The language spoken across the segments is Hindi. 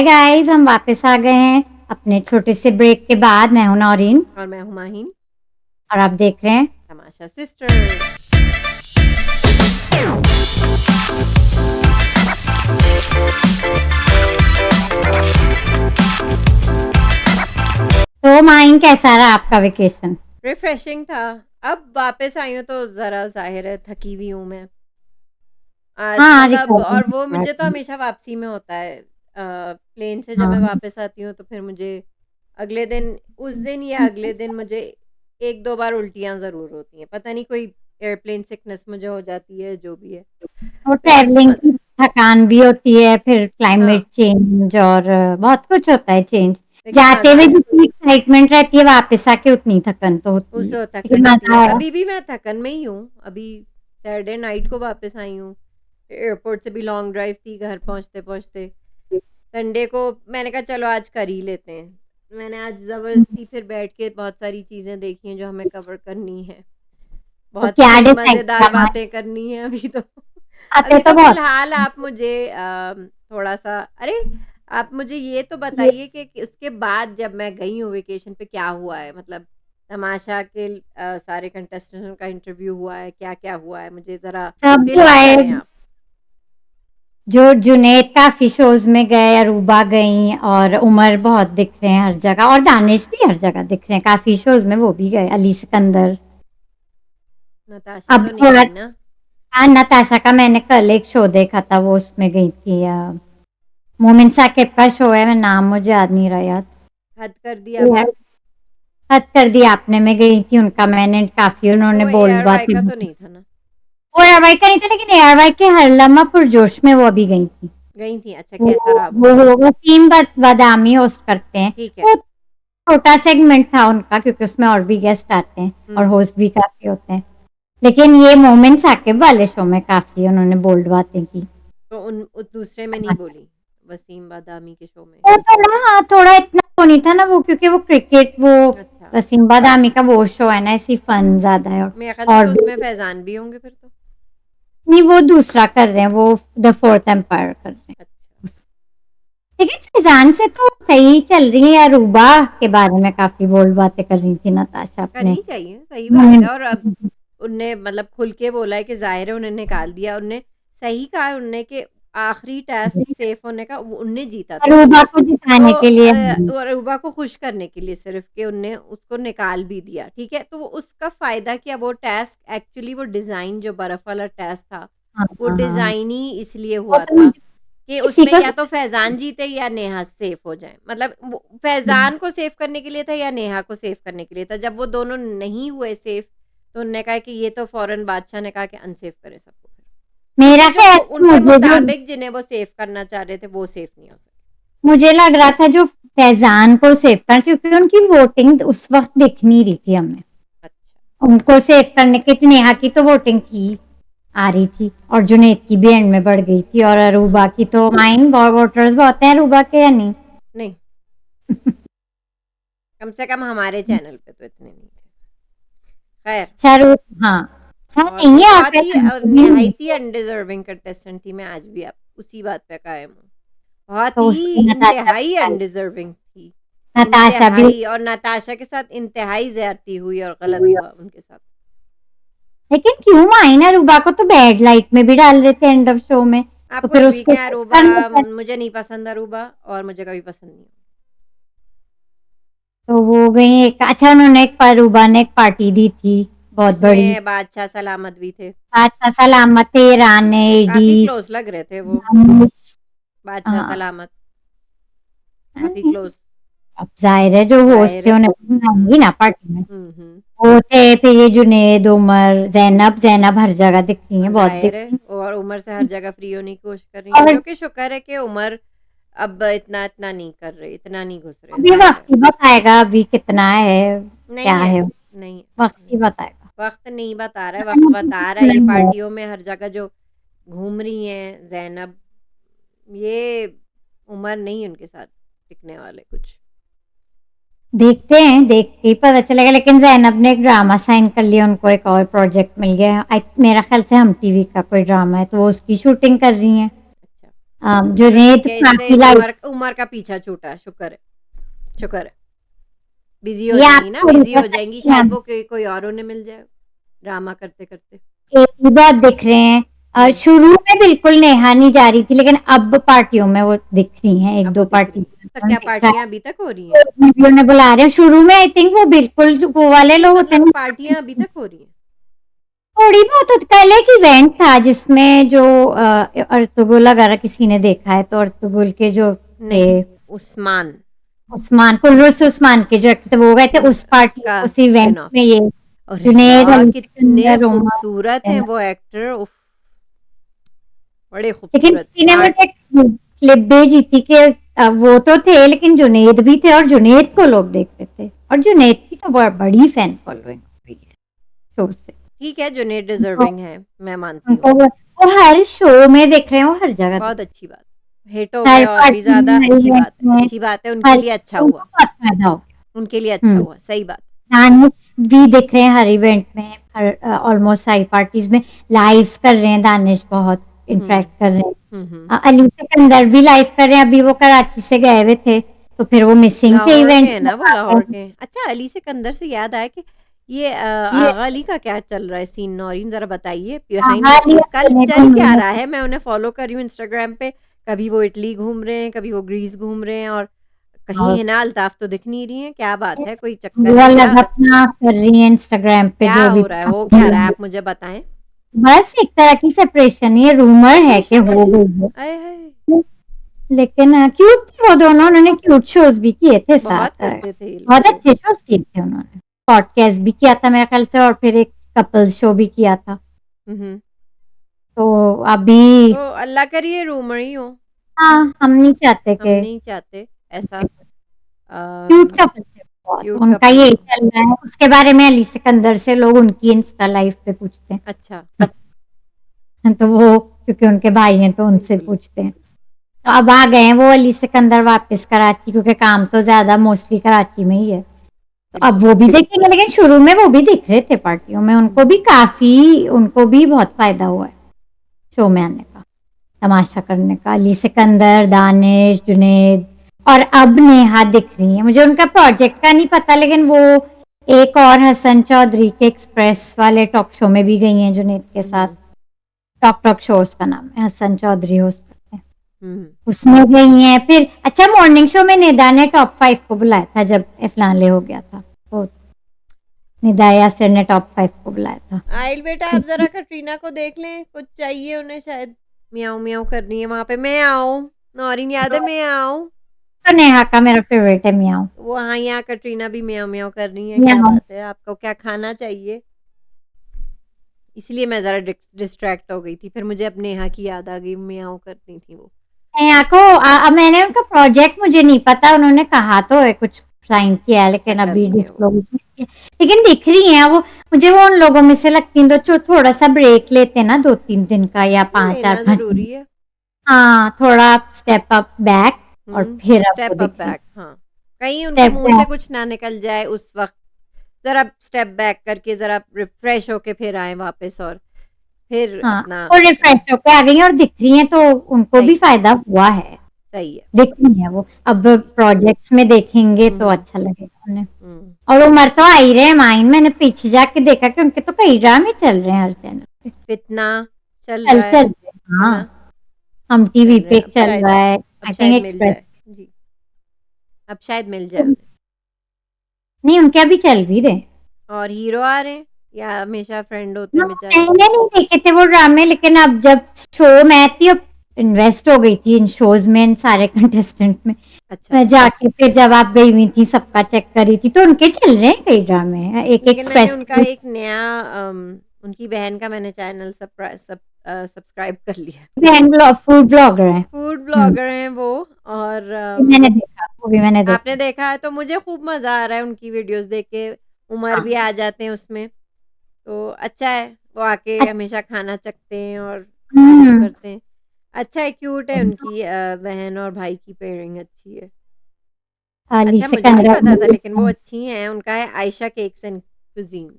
हाय गाइस, हम वापस आ गए हैं अपने छोटे से ब्रेक के बाद। मैं हूं नौरीन और मैं हूँ माहिन। और आप देख रहे हैं तमाशा सिस्टर्स। तो माइन, कैसा रहा आपका वेकेशन? रिफ्रेशिंग था। अब वापस आई हूँ तो ज़रा जाहिर है थकी हुई हूँ मैं आज, हाँ, मतलब। और वो मुझे तो रिकॉर्डिंग। हमेशा वापसी में होता है। प्लेन से जब मैं हाँ, वापस आती हूँ तो फिर मुझे अगले दिन, उस दिन या अगले दिन मुझे एक दो बार उल्टियाँ ज़रूर होती हैं। पता नहीं, कोई एयरप्लेन सिकनेस मुझे हो जाती है, जो भी है। वो तो इस ट्रैवलिंग की मज़े। थकान भी होती है, फिर हाँ, क्लाइमेट चेंज और बहुत कुछ होता है चेंज। लेकिन जाते मज़ा हुए आया। जितनी एक्साइटमेंट रहती है, वापस आके उतनी थकन तो होती उस है, थकन लेकिन होती है। मजा आया। अभी भी मैं थकन में ही हूँ। अभी सैटरडे नाइट को वापस आई हूँ। एयरपोर्ट से भी लॉन्ग ड्राइव थी घर पहुँचते पहुँचते। संडे को मैंने कहा चलो आज कर ही लेते हैं। मैंने आज ज़बरदस्ती फिर बैठ के बहुत सारी चीज़ें देखी हैं जो हमें कवर करनी है। तो बहुत क्या सारी डिसाइड मज़ेदार किया माइन? बातें करनी है अभी तो। आते अभी तो तो बहुत। फ़िलहाल आप मुझे थोड़ा-सा, अरे! आप मुझे ये तो बताइए कि उसके बाद जब मैं गई हूँ वेकेशन पे क्या हुआ है? मतलब तमाशा के सारे कंटेस्टेंट्स का इंटरव्यू हुआ है, क्या-क्या हुआ है? मुझे ज़रा सब फ़िल जो इन आए, करें आप। जो जुनैद काफी शोज में गए, अरूबा गई और उमर बहुत दिख रहे हैं हर जगह, और दानिश भी हर जगह दिख रहे हैं, काफी शोज में वो भी गए, अली सिकंदर। नताशा अब तो नहीं थोड़ा। गई ना? हाँ, नताशा का मैंने कल एक शो देखा था, वो उसमें गई थी। मोमिन साकिब का शो है, मैं नाम मुझे याद नहीं रहा यार। हद कर दी आपने। हद कर दी आपने में गई थी उनका, मैंने काफी, तो उन्होंने वो बोल्ड एआरवाई बातें। का तो नहीं था ना? वो एयरवाई का नहीं था, लेकिन एयरवाई के हर लम्हा पुरजोश में वो अभी गई थी। गई थी? अच्छा, वो कैसा रहा वो? वो वसीम बदामी होस्ट करते हैं। ठीक है। वो छोटा सेगमेंट था उनका, क्योंकि उसमें और भी गेस्ट आते हैं और हुँ। होस्ट भी काफी होते हैं। लेकिन ये मोमिन साकिब वाले शो में काफी उन्होंने बोल्ड बातें की। तो उन उस दूसरे में नहीं बोली? वसीम बादामी के शो में? वो थोड़ा, हाँ, थोड़ा इतना वो नहीं था ना वो, क्योंकि वो क्रिकेट, वो अच्छा। वसीम बादामी का वो शो है ना, ऐसी फन ज्यादा है। मेरे ख्याल से और तो भी उसमें फैज़ान भी होंगे फिर तो। नहीं, वो दूसरा कर रहे हैं, वो द फोर्थ एम्पायर कर रहे अच्छा। हैं। लेकिन फैजान से तो सही चल रही है यार, रूबा के बारे में काफी बोल्ड बातें कर रही थी नताशा अपने। करनी चाहिए, सही बात है। और अब उनने मतलब खुल के बोला है कि ज़ाहिर है उन्हें निकाल दिया। उनने सही कहा है उनने कि आखिरी टास्क सेफ होने का वो उनने जीता था। रूबा को तो जिताने के लिए। अरूबा को खुश करने के लिए सिर्फ कि उनने उसको निकाल भी दिया, ठीक है। तो वो उसका फ़ायदा क्या? वो टास्क एक्चुअली, वो डिज़ाइन जो बर्फ़ वाला टास्क था, हाँ, वो हाँ, हाँ। डिज़ाइन ही इसलिए वो हुआ था समझ, कि किसी उसमें को या तो समझ। फैज़ान जीते या नेहा सेफ हो जाए। मतलब वो फैज़ान को सेफ करने के लिए था या नेहा को सेफ करने के लिए था। जब वो दोनों नहीं हुए सेफ, तो उन्होंने कहा कि ये तो फ़ौरन बादशाह ने कहा कि अनसेफ करें सबको फिर। मेरा क्योंकि जो ख्याल वो से उनके मुझे जो, मुताबिक जिन्हें वो सेफ करना चाह रहे थे, वो सेफ नहीं हो सके। मुझे लग रहा था जो फैजान को सेव करना, क्योंकि उनकी वोटिंग उस वक्त दिख नहीं रही थी हमें। अच्छा। उनको सेव करने के, नेहा की तो वोटिंग थी, आ रही थी, और जुनैद की भी एंड में बढ़ गई थी, और अरूबा हुँ। की तो माइन वोटर्स बहुत हैं अरूबा के, या नहीं? नहीं, कम से कम हमारे चैनल पे तो इतने नहीं थे। खैर। शाहरुख, हाँ। हाँ, और नहीं वो है, और बहुत ही फैजान की भी नहीं। निहायती अनडिज़र्विंग कंटेस्टेंट थी। मैं आज भी आप उसी बात पे कायम हूँ। बहुत तो ही उसकी नताशा इंतहाई भी आई। अनडिज़र्विंग थी। नताशा भी। इंतहाई। और नताशा के साथ इंतहाई ज़्यादती हुई और गलत हुआ उनके साथ। लेकिन क्यों मायना, रूबा को तो बैड लाइट में भी डाल रहे थे एंड ऑफ शो में, आप तो फिर कुछ भी उसको कहें, कुछ अरूबा करना था। मुझे नहीं पसंद। अरूबा और मुझे कभी पसंद नहीं। तो वो गई एक, अच्छा, उन्होंने एक रूबा ने एक पार्टी दी थी बहुत बड़ी। जिसमें बादशाह सलामत भी थे। अच्छा, सलामत थे, राने एडी। काफ़ी क्लोज़ लग रहे थे वो। दानिश। बादशाह हाँ। सलामत काफ़ी क्लोज़। अब जाहिर है जो होस्ट ज़ाहिर थे है। उन्हें तो बुलाएंगी हुँ। ना पार्टी में। हुँ, हुँ। वो थे, फिर ये जुनेद, उमर, जैनब, जैनब हर जगह दिख रही है, बहुत ज़ाहिर दिख है। रही और उमर से हर जगह फ्री होने की कोशिश कर रही हैं, है। जो कि शुक्र है कि उमर अब इतना इतना नहीं कर रहे, इतना नहीं घुस रहे, अब ये ज़ाहिर वक्त है। ही बताएगा अभी कितना है, क्या नहीं है, है। नहीं है, वक्त नहीं। ही बताएगा। वक़्त नहीं बता रहा है, वक़्त बता रहा है ये पार्टियों में हर जगह जो घूम रही हैं ज़ैनब, ये उमर नहीं उनके साथ टिकने वाले कुछ। देखते हैं, देख के ही पता चलेगा। लेकिन जैनब ने एक ड्रामा साइन कर लिया, उनको एक और प्रोजेक्ट मिल गया। मेरा ख्याल से हम टीवी का कोई ड्रामा है, तो वो उसकी शूटिंग कर रही हैं। अच्छा। जुनैद ठीक है, इससे काफी लाइफ उमर का पीछा छूटा, शुक्र है, शुक्र है। बिजी हो ये आप जाएंगी ना, थोड़ी बिजी हो बहुत जाएंगी, अच्छी हैं, शायद वो कोई और उन्हें मिल जाए ड्रामा करते करते। एक भी बहुत दिख रहे हैं। शुरू में बिल्कुल नेहा नहीं जा रही थी, लेकिन अब पार्टियों में वो दिख रही हैं, एक अब दो वो दिख पार्टी रही है, तो में क्या दिख रहा पार्टियां है। अभी तक हो रही हैं? वीडियो ने बुला रहे हैं, शुरू में आई थिंक वो बिल्कुल वो वाले नहीं लोग होते मतलब हैं पार्टियां अभी ना, तक हो रही हैं। थोड़ी बहुत तो कल एक इवेंट था जिसमें जो अर्तुगरुल अगर किसी ने देखा है तो अर्तुगरुल के जो थे नहीं, उस्मान। उस्मान कुल्लूस उस्मान के जो एक्टर थे वो गए थे उस पार्टी उसका उस इवेंट स्पिन ऑफ। में, ये अरे जुनैद यार अली कितने सिकंदर उमर खूबसूरत हैं हैं। वो एक्टर, उफ, बड़े लेकिन खूबसूरत, किसी ने स्मार्ट। मुझे क्लिप भेजी थी कि वो तो थे लेकिन जुनैद भी थे और जुनैद को लोग देखते थे और जुनैद की तो बड़ी फैन फॉलोइंग हुई है शो से। ठीक है, जुनेद उनको डिजर्विंग है, मैं मानती हूँ। उनको वो हर शो में देख रहे हैं, वो हर जगह देख बहुत अच्छी बात, हिट हो रहे हैं, गए हर और भी पार्टी ज्यादा में हर अच्छी इवेंट बात है, में अच्छी बात है, उनके हर लिए अच्छा उनको हुआ, बहुत फायदा हो गया। उनके लिए अच्छा हुआ, सही बात। दानिश भी दिख रहे हैं हर इवेंट में, हर ऑलमोस्ट सारी पार्टीज में लाइव्स कर रहे हैं, दानिश बहुत हम्म इंटरेक्ट कर रहे हैं। हम्म। अली सिकंदर भी लाइव कर रहे हैं, अभी वो कराची से गए हुए थे तो फिर वो मिसिंग थे लाहौर के इवेंट हैं में ना वो, आ लाहौर गए। के हैं। अच्छा, अली सिकंदर से याद आया कि ये ये आगा अली का क्या चल रहा है सीन, नौरीन जरा बताइए बिहाइंड द आगाली सीन्स। कल अपने चल घूम क्या रहे रहा थे। है, मैं उन्हें फॉलो कर रही हूँ इंस्टाग्राम पे, कभी वो इटली घूम रहे हैं, कभी वो ग्रीस घूम रहे हैं, और कहीं और हिना अल्ताफ तो दिख नहीं रही है, क्या बात है, कोई चक्कर वो है क्या? अलग अपना कर रही है इंस्टाग्राम पे क्या जो भी हो रहा है, हो क्या रहा है, आप मुझे बताएं। बस एक तरह की सेपरेशन, ये रूमर है कि सेपरेशन है? हो गई आए हाय, है। लेकिन क्यूट थी वो दोनों, उन्होंने क्यूट शोज भी किए थे साथ, बहुत करते थे ये लोग बहुत तो। अच्छे शोज किए थे उन्होंने, पॉडकास्ट भी किया था मेरे ख्याल से और फिर एक कपल्स शो भी किया था। हम्म। तो अभी तो अल्लाह करिए रूमर ही हो, हाँ हम नहीं चाहते हम कि नहीं चाहते ऐसा। क्यूट कपल थे बहुत, क्यूट उनका कपल यही हो। चल रहा है, उसके बारे में अली सिकंदर से लोग उनकी इंस्टा लाइव पे पूछते अच्छा, हैं तो वो क्योंकि उनके भाई हैं तो उनसे बिल्कुल। पूछते हैं। तो अब आ गए हैं वो अली सिकंदर वापस कराची, क्योंकि काम तो ज्यादा मोस्टली कराची में ही है, तो अब बिल्कुल। वो भी देखेंगे। लेकिन शुरू में वो भी दिख रहे थे पार्टियों में, उनको भी काफी, उनको भी बहुत फायदा हुआ है शो में आने का, तमाशा करने का। अली सिकंदर, दानिश, जुनेद और अब नेहा दिख रही है। मुझे उनका प्रोजेक्ट का नहीं पता, लेकिन वो एक और हसन चौधरी के एक्सप्रेस वाले टॉक शो में भी गई हैं जुनेद के साथ। हम्म टॉक टॉक शो उसका नाम है, हसन चौधरी होस्ट करते हैं, हम्म। उसमें गई हैं। फिर अच्छा, मॉर्निंग शो में निदा ने टॉप 5 को बुलाया था जब इफलानले हो गया था, वो निदा यासिर ने टॉप 5 को बुलाया था। आइल बेटा, आप जरा कटरीना को देख लें, कुछ चाहिए उन्हें शायद, मियाऊ मियाऊ करनी है वहां पे, मैं आऊं, नौरीन याद है मैं आऊं। तो नेहा का मेरा फेवरेट है मियाओ। वो हाँ, यहाँ कटरीना भी म्याऊ म्याऊ कर रही है, क्या मियाओ बात है, आपको क्या खाना चाहिए? इसलिए मैं जरा डिस्ट्रैक्ट हो गई थी, फिर मुझे अब नेहा की याद आ गई, म्याऊ करती थी वो। नेहा को मैंने उनका प्रोजेक्ट मुझे नहीं पता, उन्होंने कहा तो है कुछ साइन किया है, अच्छा लेकिन कर अभी रही है वो। डिस्क्लोज नहीं किया। लेकिन दिख रही हैं वो, मुझे वो उन लोगों में से लगती है जो थोड़ा सा ब्रेक लेते हैं ना 2-3 दिन का या नहीं, पाँच चार लेना पाँच दिन जरूरी है। हाँ थोड़ा स्टेप अप बैक, और फिर अब वो स्टेप अप दिख रही बैक, हाँ, कहीं उनके स्टेप मुंह से बैक। कुछ ना निकल जाए उस वक्त, जरा स्टेप बैक करके जरा रिफ्रेश होके फिर आए वापस, और फिर हाँ अपना और रिफ्रेश होकर आ गई हैं और दिख रही हैं, तो उनको भी सही, फायदा हुआ है, सही है, दिख रही है वो। अब सही है। प्रोजेक्ट्स में देखेंगे तो हम्म अच्छा लगेगा उन्हें। हम्म। और उमर तो आ ही रहे हैं माइन, मैंने पीछे जाके देखा कि उनके तो कई ड्रामे चल रहे हैं हर चैनल पे। फितना चल चल रहा चल रहे हैं, है हाँ ना, हम चल टीवी रहे पे हैं, एक चल रहा है, अब आई थिंक शायद मिल एक्सप्रेस। जाए जी, अब शायद मिल जाए उन्हें। नहीं उनके अभी चल भी रहे हैं। और हीरो आ रहे हैं या हमेशा फ्रेंड होते हाँ, हैं बेचारे? मैंने नहीं देखे थे वो ड्रामे, लेकिन अब जब शो मैं थी, अब इन्वेस्ट हो गई थी इन शोज में, इन सारे कंटेस्टेंट में। अच्छा, मैं जाके फिर जब आप गई हुई थी सबका चेक करी थी, तो उनके चल रहे हैं कई ड्रामे, एक लेकिन मैंने एक्सप्रेस उनका एक नया उनकी बहन का मैंने चैनल सब्सक्राइब कर लिया। बहन फूड ब्लॉगर है। फूड ब्लॉगर हैं वो, और मैंने देखा, वो भी मैंने आपने देखा। देखा है तो मुझे खूब मज़ा आ रहा है उनकी वीडियोस देख के, उमर भी हाँ आ जाते हैं उसमें, तो अच्छा है, वो आके अच्छा, हमेशा खाना चखते हैं और खाना वो हम्म, करते हैं। अच्छा है, क्यूट है, उनकी बहन और भाई की पेयरिंग अच्छी है। अली अच्छा, मुझे नहीं सिकंदर। पता था, लेकिन वो अच्छी हैं, उनका है आयशा केक्स एंड कुजीन।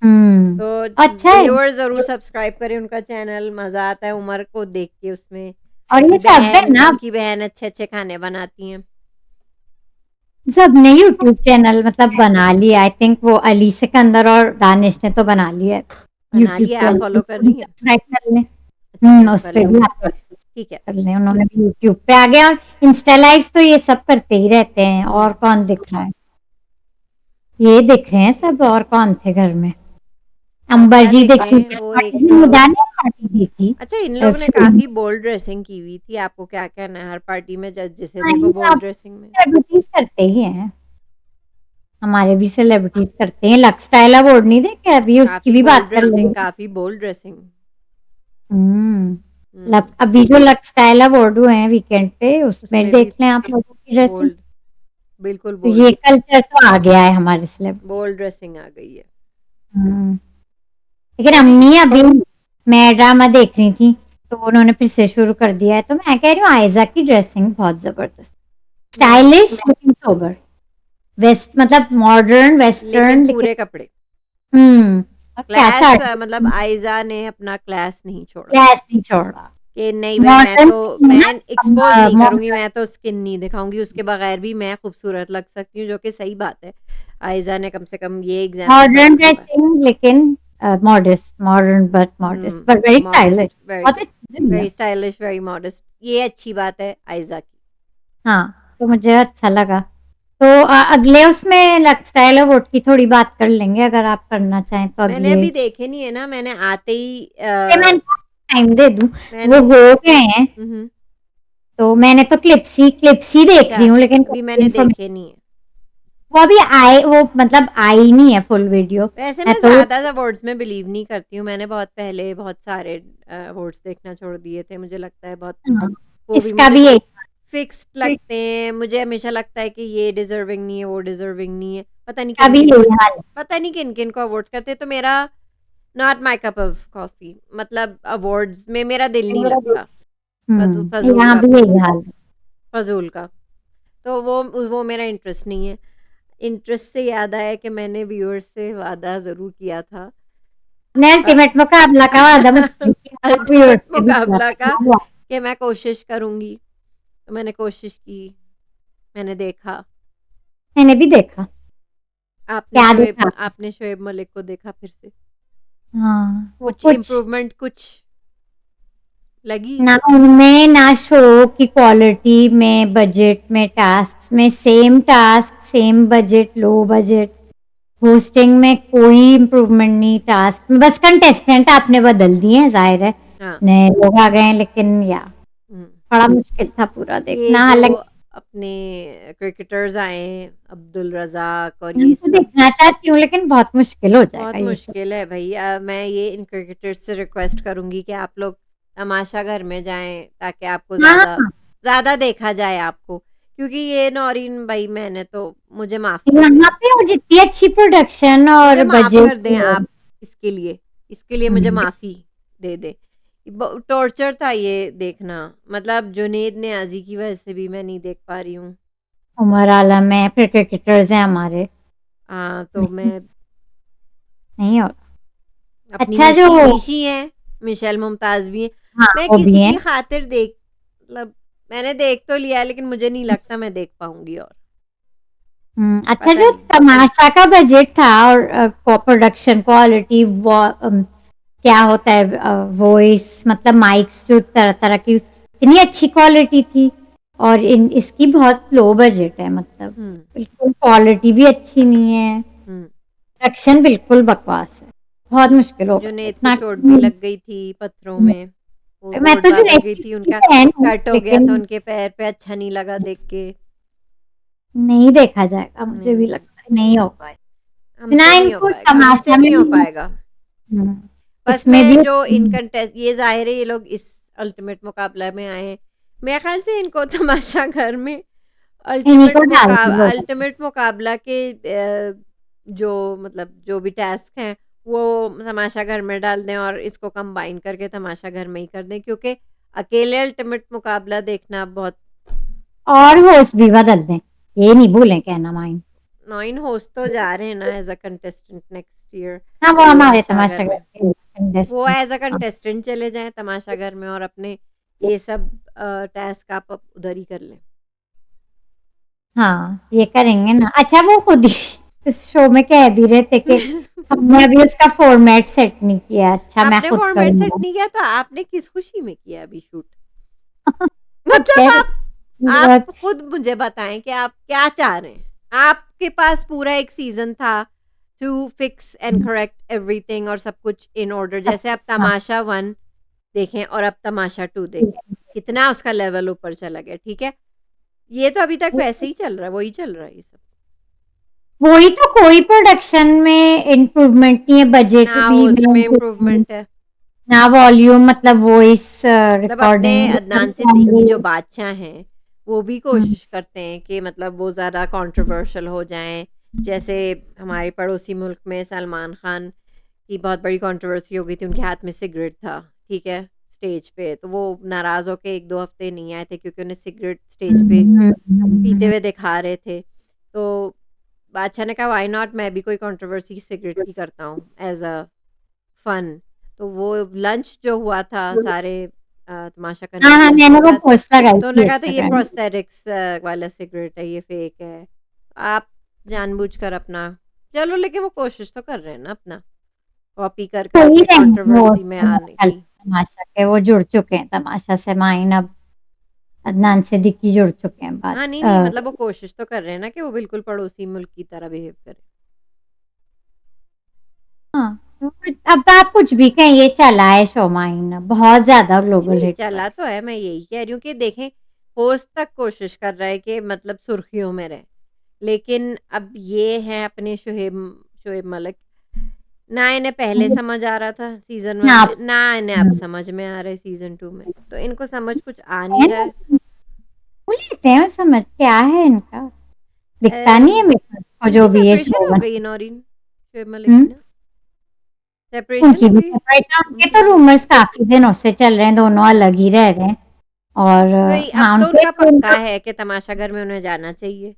हम्म, तो अच्छा है। व्यूअर्स ज़रूर सब्सक्राइब करें उनका चैनल, मज़ा आता है उमर को देख के उसमें, और ये उनकी सब है बहन ना, उनकी बहन अच्छे-अच्छे खाने बनाती हैं। सबने यूट्यूब चैनल मतलब बना लिया। आई थिंक वो अली सिकंदर और दानिश ने तो बना लिया है बना यूट्यूब लिया, आप चैनल, फॉलो कर उसको भी रही हैं? सब्सक्राइब कर लें। अच्छा, फॉलो उस कर पे भी लेंगे। आप ठीक है। कर लें, उन्होंने भी यूट्यूब पे आ गया। और इंस्टा लाइव तो ये सब करते ही रहते हैं, और कौन दिख रहा है, ये दिख रहे हैं सब, और कौन थे घर में। आप अंबर क्या जी देख रहे देखिए हैं? किस वो पार्टी एक की, निदा ने पार्टी दी थी। अच्छा, इन लोगों ने फिल्म, काफ़ी बोल्ड ड्रेसिंग की हुई थी। आपको क्या कहना है? हर पार्टी में जज जिसे हाँ, देखो ये बोल्ड आप ड्रेसिंग में। सेलिब्रिटीज करते ही हैं, हमारे भी सेलिब्रिटीज करते हैं। लक्स स्टाइल अवार्ड नहीं देखे अभी, उसकी काफ़ी भी बोल्ड बात कर ड्रेसिंग, लेंगे। काफ़ी बोल्ड ड्रेसिंग। अभी जो लक्स स्टाइल अवार्ड हुए हैं वीकेंड पे, उसमें उसमें भी देख लें आप लोगों की ड्रेसिंग। बोल्ड, बिल्कुल तो बोल्ड, ये कल्चर तो आ गया है हमारे सेलिब्रिटी। बोल्ड ड्रेसिंग आ गई है। लेकिन मैं भी अम्मी अभी, मैं ड्रामा देख रही थी तो उन्होंने फिर से शुरू कर दिया है, तो मैं कह रही हूँ आयजा की ड्रेसिंग बहुत जबरदस्त, मैं स्टाइलिश लेकिन सोबर, वेस्ट मतलब मॉडर्न लेकिन वेस्टर्न लेकिन पूरे कपड़े और क्या क्लास, साड़ी, मतलब आयजा ने अपना क्लास नहीं छोड़ा क्लास नहीं छोड़ा। कि नहीं भाई मॉडर्न मैं एक्सपोज नहीं करूंगी, मॉडर्न मैं तो स्किन नहीं दिखाऊंगी, उसके बगैर भी मैं खूबसूरत लग सकती हूँ, जो कि सही बात है। आयजा ने कम से कम ये एग्जाम्पल तो मॉडर्न रखा हुआ है। ड्रेसिंग लेकिन modest, modern but modest, but very stylish, modest, very बहुत अच्छी लगी है। वेरी स्टाइलिश, वेरी मॉडेस्ट, ये अच्छी बात है आयजा की। हाँ, तो मुझे अच्छा लगा। तो अगले उसमें लक्स स्टाइल अवार्ड की थोड़ी बात कर लेंगे, अगर आप करना चाहें तो मैंने अगले। अभी देखे नहीं है ना, मैंने आते ही ये मैं टाइम दे दूं, वो मैंने हो गए हैं। हम्म, तो मैंने तो क्लिप्स ही देख अच्छा, रही हूँ, लेकिन अभी मैंने देखे नहीं है। वो अभी आए, वो मतलब आई नहीं है फुल वीडियो। वैसे मैं मैं तो ज़्यादा अवार्ड्स में बिलीव नहीं करती हूँ। मैंने बहुत पहले बहुत सारे अवार्ड्स देखना छोड़ दिए थे। मुझे लगता है बहुत, वो भी इसका मुझे भी यही फिक्स्ड लगते हैं। मुझे हमेशा लगता है कि ये डिजर्विंग नहीं है, वो डिजर्विंग नहीं है। पता नहीं इसका किन भी किन को यही हाल है। पता नहीं किन किन को अवार्ड्स करते हैं। तो मेरा not my cup of coffee, मतलब अवार्ड्स में मेरा दिल नहीं लगता। फजूल यहाँ का भी यही हाल है। फजूल का तो वो मेरा इंटरेस्ट नहीं है। इंटरेस्ट से याद आया कि मैंने व्यूअर्स से वादा ज़रूर किया था। अपने अल्टीमेट मुकाबला का वादा मत कीजिए, आप भी अल्टीमेट उठते भी मुकाबला का चला। कि मैं कोशिश करूँगी। तो मैंने कोशिश की, मैंने देखा। मैंने भी देखा। क्या देखा? आपने शोएब मलिक को देखा फिर से? हाँ, वो कुछ कुछ इम्प्रूवमेंट कुछ लगी? ना उनमें, ना शो की क्वालिटी में, बजट में, टास्क में, same task same budget, low budget, hosting में कोई इम्प्रूवमेंट नहीं, टास्क में बस कंटेस्टेंट आपने बदल दिए हैं, जाहिर है हाँ। नए लोग आ गए हैं, लेकिन या हुँ। बड़ा मुश्किल था पूरा ये देखना। जो हालांकि अपने क्रिकेटर्स आए हैं, अब्दुल रज़ाक और मैं ये उनको सब, देखना चाहती हूँ, लेकिन बहुत मुश्किल हो जाएगा बहुत ये सब। मुश्किल है भई। मैं ये इन क्रिकेटर्स से रिक्वेस्ट करूँगी कि आप लोग तमाशा घर में जाएँ, ताकि आपको हाँ, ज़्यादा ज़्यादा देखा जाए आपको। क्योंकि ये नौरीन भई, मैंने तो, मुझे माफ़ कर यहाँ दें। पे और जितनी अच्छी प्रोडक्शन मुझे और माफ़ कर दें बजट, आप इसके लिए, इसके लिए मुझे माफ़ी दे दें। टॉर्चर था ये देखना, मतलब जुनैद नियाज़ी की वजह से भी मैं नहीं देख पा रही हूँ। उमर आलम है, फिर क्रिकेटर्स हैं हमारे, तो लेकिन मैं नहीं हो। अपनी अच्छा जो, मीशी हैं, मिशेल मुमताज़ भी हैं। हाँ मैं वो भी किसी है। की खातिर देख, मतलब मैंने देख तो लिया है, लेकिन मुझे नहीं लगता मैं देख पाऊँगी और, अच्छा पता जो नहीं। तमाशा का बजट था और प्रोडक्शन क्वालिटी, क्या होता है वॉइस, मतलब माइक्स जो तरह तरह की, इतनी अच्छी क्वालिटी थी। और इन इसकी बहुत लो बजट है, मतलब हुँ, बिल्कुल क्वालिटी भी अच्छी नहीं है, हुँ। प्रोडक्शन बिल्कुल बकवास है, बहुत मुश्किल होगा जुनैद को इतना। चोट भी लग गई थी पत्थरों में, वो मैं बोर्ड तो जो बाबा गई थी, रेसिपी उनका फैन हूँ, कट हो गया था लेकिन उनके पैर पे, अच्छा नहीं लगा देख के। नहीं देखा जाएगा, मुझे भी नहीं, लगता है नहीं हो पाए ना हमसे नहीं हो इनको पाएगा, हमसे तमाशा में नहीं हो भी। पाएगा। हम्म, बस इसमें भी मैं जो इन कंटेस्ट, ये ज़ाहिर है ये लोग इस अल्टीमेट मुकाबला में आए हैं। मेरे ख़्याल से इनको तमाशा घर में इन्हीं को डाल दी वो। अल्टीमेट मुकाबला के जो, मतलब जो भी टास्क हैं, वो तमाशा घर में डाल दें और इसको कंबाइन करके तमाशा घर में ही कर दें, क्योंकि अकेले अल्टीमेट मुकाबला देखना बहुत, और होस्ट भी बदल दें, ये नहीं भूलें कहना माइन। 9 होस्ट तो जा रहे हैं ना as a contestant next year हाँ, वो हमारे तमाशा घर तमाशा घर में। के वो contestant। एज अ कंटेस्टेंट चले जाएं तमाशा घर में और अपने ये सब टास्क आप अब उधर ही कर लें। हाँ, ये करेंगे ना। अच्छा वो खुद ही इस शो में कह भी रहे थे कि हमने अभी उसका फॉर्मेट सेट नहीं किया। अच्छा मैं आपने खुद फॉर्मेट सेट करूँगा। नहीं किया तो आपने किस खुशी में किया अभी शूट? अच्छा मतलब आप खुद मुझे बताएं कि आप क्या चाह रहे हैं। आपके पास पूरा एक सीजन था to fix and correct everything और सब कुछ इन ऑर्डर। जैसे आप हाँ, तमाशा 1 देखें और अब तमाशा 2 देखें, कितना उसका लेवल ऊपर चला गया। ठीक है, ये तो अभी तक वैसे ही चल रहा है, वही चल रहा है ये सब। वही तो, कोई प्रोडक्शन में इम्प्रूवमेंट नहीं है, बजट ना भी वो उसमें में इम्प्रूवमेंट है, ना वॉल्यूम, मतलब वॉइस मतलब अपने रिकॉर्डिंग। अदनान सिद्दीकी जो बादशाह हैं वो भी कोशिश करते हैं कि मतलब वो ज़्यादा कंट्रोवर्शियल हो जाएं। जैसे हमारे पड़ोसी मुल्क में सलमान खान की बहुत बड़ी कंट्रोवर्सी हो गई थी, उनके हाथ में सिगरेट था, ठीक है, स्टेज पे। तो वो नाराज़ होके 1-2 हफ्ते नहीं आए थे क्योंकि उन्हें सिगरेट स्टेज पे पीते हुए दिखा रहे थे। तो बादशाह ने कहा व्हाई नॉट, मैं भी कोई कंट्रोवर्सी सिगरेट की करता हूँ एज़ अ फन। तो वो लंच जो हुआ था सारे तमाशा करने हाँ हाँ, वालों के मैंने वो साथ, पोस्ट लगाई तो थी उन्होंने कहा था ये इंस्टाग्राम। प्रोस्थेटिक्स वाला सिगरेट है, ये फेक है। आप जानबूझकर अपना, चलो लेकिन वो कोशिश तो कर रहे हैं ना अपना कॉपी कर तो ही करके रहेंगे वो कंट्रोवर्सी में आने की। तमाशा के, वो जुड़ चुके हैं तमाशा से। माइन अब अदनान सिद्दीकी जुड़ चुके हैं बात। हाँ, नहीं नहीं, मतलब वो कोशिश तो कर रहे हैं ना कि वो बिल्कुल पड़ोसी मुल्क की तरह बिहेव करे। हाँ, तो अब आप कुछ भी कहें, ये चला है शो माइन, बहुत ज्यादा नहीं ग्लोबल नहीं, हिट हुआ चला है। तो है, मैं यही कह रही हूँ कि देखें, होस्ट तक कोशिश कर रहा है कि मतलब सुर्खियों में रहे, लेकिन अब ये हैं अपने शोएब शोएब मलिक, ना इन्हें पहले समझ आ रहा था सीज़न 1 ना में, आप ना इन्हें अब समझ में आ रहा है सीज़न 2 में। तो इनको समझ कुछ आ नहीं रहा है। भूल लेते हैं समझ, क्या है इनका, दिखता नहीं है अम, मेरे को जो इनकी भी है सेपरेशन शो हो में। गई नौरीन, शोएब मलिक की हम्म, ना सेपरेशन उनकी हो भी गई सेपरेशन, उनके उनकी तो भी। रूमर्स काफी दिनों से चल रहे हैं, दोनों अलग ही रह रहे हैं। और वही, अब हाँ तो उनके उनका पक्का है कि तमाशा घर में उन्हें जाना चाहिए,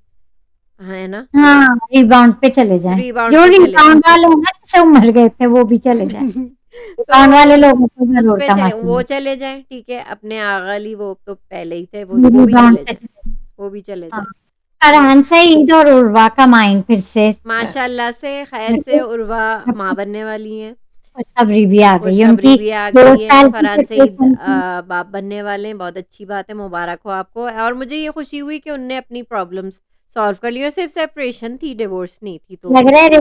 है ना, हाँ रिबाउंड पे चले जाएं। रीबाउंड जो पे चले जाएं। रिबाउंड वाले हैं ना, जिससे उमर गए थे, वो भी चले जाएं। तो रिबाउंड वाले उस लोगों को उस जरूर पे चले, तमाशा वो में, चले जाएं, ठीक है, अपने आगा अली वो तो पहले ही थे, वो भी रिबाउंड चले से जाएं, चले। वो भी चले हाँ, जाएं। तो फरहान सईद और उर्वा का माइन फिर से माशाल्लाह से खैर से उर्वा माँ बनने वाली हैं, खुशखबरी भी आ गई है खुशखबरी उनकी। भी आ दो गई है, साल की फरहान सईद प्रिपरेशन थी। बाप बनने वाले हैं, बहुत अच्छी बात है, मुबारक हो आपको। और मुझे ये खुशी हुई कि उनने अपनी प्रॉब्लम्स सॉल्व कर ली, और सिर्फ सेपरेशन थी, डिवोर्स नहीं थी। तो लग रहे थे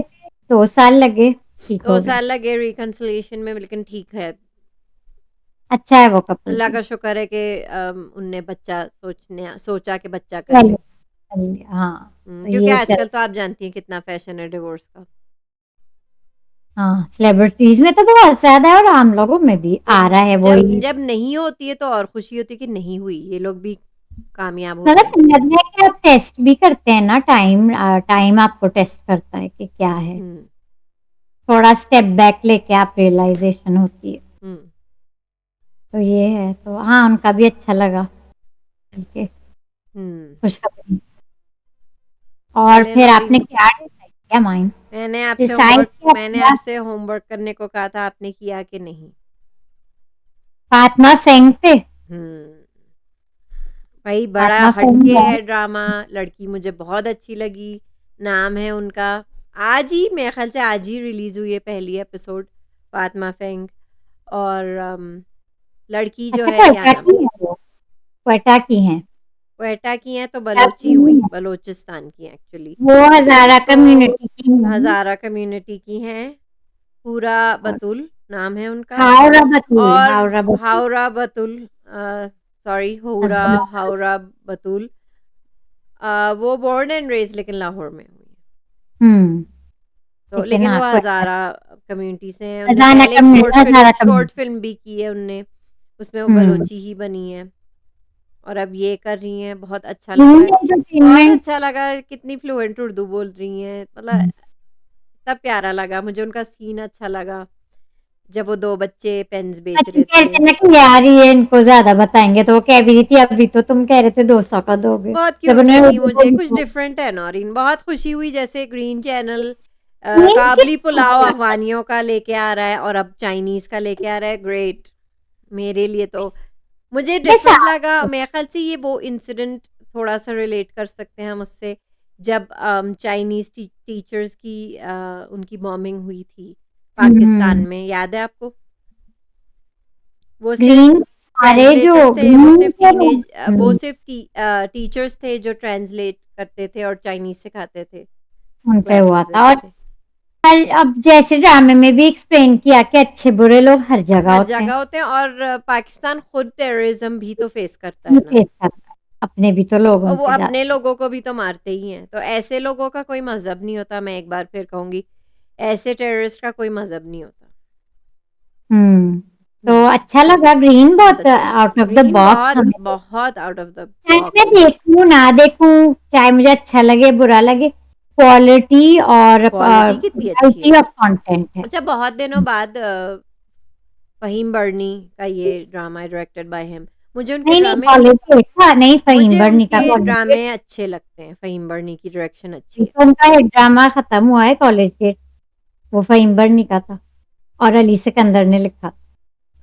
2 साल लगे, ठीक 2 हो गया। साल लगे रिकंसिलिएशन में, लेकिन ठीक है, अच्छा है वो कपल अल्लाह भी। का शुक्र है कि उनने बच्चा सोचा कि बच्चा कर चलो लें। चलिए, हाँ तो क्योंकि ये चल। आजकल तो आप जानती हैं कितना फैशन है डिवोर्स का। हाँ, सेलिब्रिटीज में तो बहुत ज्यादा है और आम लोगों में भी तो आ रहा है जब वही। जब नहीं होती है तो और खुशी होती है कि नहीं हुई, ये लोग भी कामयाब होते मतलब हैं। लग रहा है कि आप टेस्ट भी करते हैं ना, टाइम टाइम आपको टेस्ट करता है कि क्या है। हुँ, थोड़ा स्टेप बैक लेके आप रियलाइजेशन होती है। हुँ, तो ये है, तो हाँ उनका भी अच्छा लगा मिलके, हुँ। खुशखबरी। और चलें फिर नौरीन, आपने क्या डिसाइड किया माइन, डिसाइड क्या मैंने किया? आपसे होमवर्क करने को कहा था, आपने किया कि नहीं? फातिमा फेंग पे। हुँ। भाई बड़ा फातिमा फेंग हटके है। है ड्रामा, लड़की मुझे बहुत अच्छी लगी, नाम है उनका, आज ही मेरे ख्याल से आज ही रिलीज़ हुई है पहली एपिसोड, फातिमा फैंग। और लड़की जो अच्छा, है क्या क्वेटा नाम, की है वो, क्वेटा की हैं। क्वेटा की हैं, तो क्या बलोची की हुई, है? बलोचिस्तान की एक्चुअली। वो हजारा तो कम्युनिटी की हैं। हज़ारा कम्युनिटी की हैं, पूरा और बतुल नाम है उनका। हावड़ा बतूल, और हावड़ा बतूल। हावरा बतुल, सॉरी, होरा हज़ारा। हावरा बतुल, वो बोर्न एंड रेज़्ड लेकिन लाहौर में हुई है। हम्म, तो लेकिन लेकिन हाँ वो क्वेटा, हज़ारा कम्युनिटी से हैं, उनने हज़ारा पहले एक कम्युनिटी, हज़ारा शॉर्ट कम्युनिटी। फ़िल्म भी की है उनने, उसमें वो हम्म, बलोची ही बनी हैं, और अब ये कर रही हैं, बहुत अच्छा लग रहा यून है। बहुत एंटरटेनमेंट। अच्छा लगा, कितनी फ्लुएंट उर्दू बोल रही हैं, मतलब इतना प्यारा लगा मुझे, उनका सीन अच्छा लगा, जब वो 2 बच्चे पेन्स बेच अच्छी रहे कह रहे थे। थे ना कि यार ये इनको ज्यादा बताएंगे, तो वो कह भी रही थी अभी तो तुम कह रहे थे 200 का दोगे, बहुत जब क्यूट उन्हें लगी उर्दू मुझे, बोली कुछ तो डिफरेंट है नौरीन, बहुत खुशी हुई जैसे ग्रीन चैनल मीन के काबली पुलाव अफगानियों का लेके आ रहा है और अब चाइनीज़ का लेके आ रहा है, ग्रेट, मेरे लिए तो मुझे बस डिफरेंट लगा, मेरे ख्याल से ये वो इंसिडेंट थोड़ा सा रिलेट कर सकते हैं हम उससे, जब चाइनीज टीचर्स की उनकी बॉम्बिंग हुई थी पाकिस्तान में, याद है आपको? वो सिर्फ ग्रीन सारे जो ट्रांसलेटर्स थे, वो ग्रीन सिर्फ के टीनेज, वो हम्म, सिर्फ टीचर्स थे जो ट्रांसलेट करते थे और चाइनीज सिखाते थे, उन पे हुआ क्लासेस था। देते और थे। हर अब जैसे ड्रामे में भी एक्सप्लेन किया कि अच्छे बुरे लोग हर जगह हर होते जगह हैं। होते हैं, और पाकिस्तान खुद टेररिज्म भी तो फेस करता ये है ना। फेस करता है, अपने भी तो लोग तो वो उनके अपने जाते हैं। लोगों को भी तो मारते ही हैं, तो ऐसे लोगों का कोई मजहब नहीं होता। मैं एक बार फिर कहूंगी, ऐसे टेररिस्ट का कोई मजहब नहीं होता। तो हम्म। अच्छा लगा ग्रीन, बहुत बहुत अच्छा लगा। Out of the green box बहुत हमें। बहुत आउट ऑफ द चाहे मैं बॉक्स है। देखूं ना देखूं, चाहे मुझे अच्छा लगे बुरा लगे, क्वालिटी और क्वालिटी कितनी अच्छी क्वालिटी है। ऑफ कंटेंट है। अच्छा, बहुत दिनों बाद फहीम बर्नी का ये ड्रामा है, डायरेक्टेड बाय हिम। मुझे उनके नहीं नहीं, ड्रामे कॉलेज गेट था, नहीं फहीम मुझे बर्नी का उनके कॉलेज गेट। ड्रामे अच्छे लगते हैं, फहीम बर्नी की डायरेक्शन अच्छी है। तो उनका हिट ड्रामा खत्म हुआ है कॉलेज गेट, वो फहीम बर्नी का था और अली सिकंदर ने लिखा। अच्छा,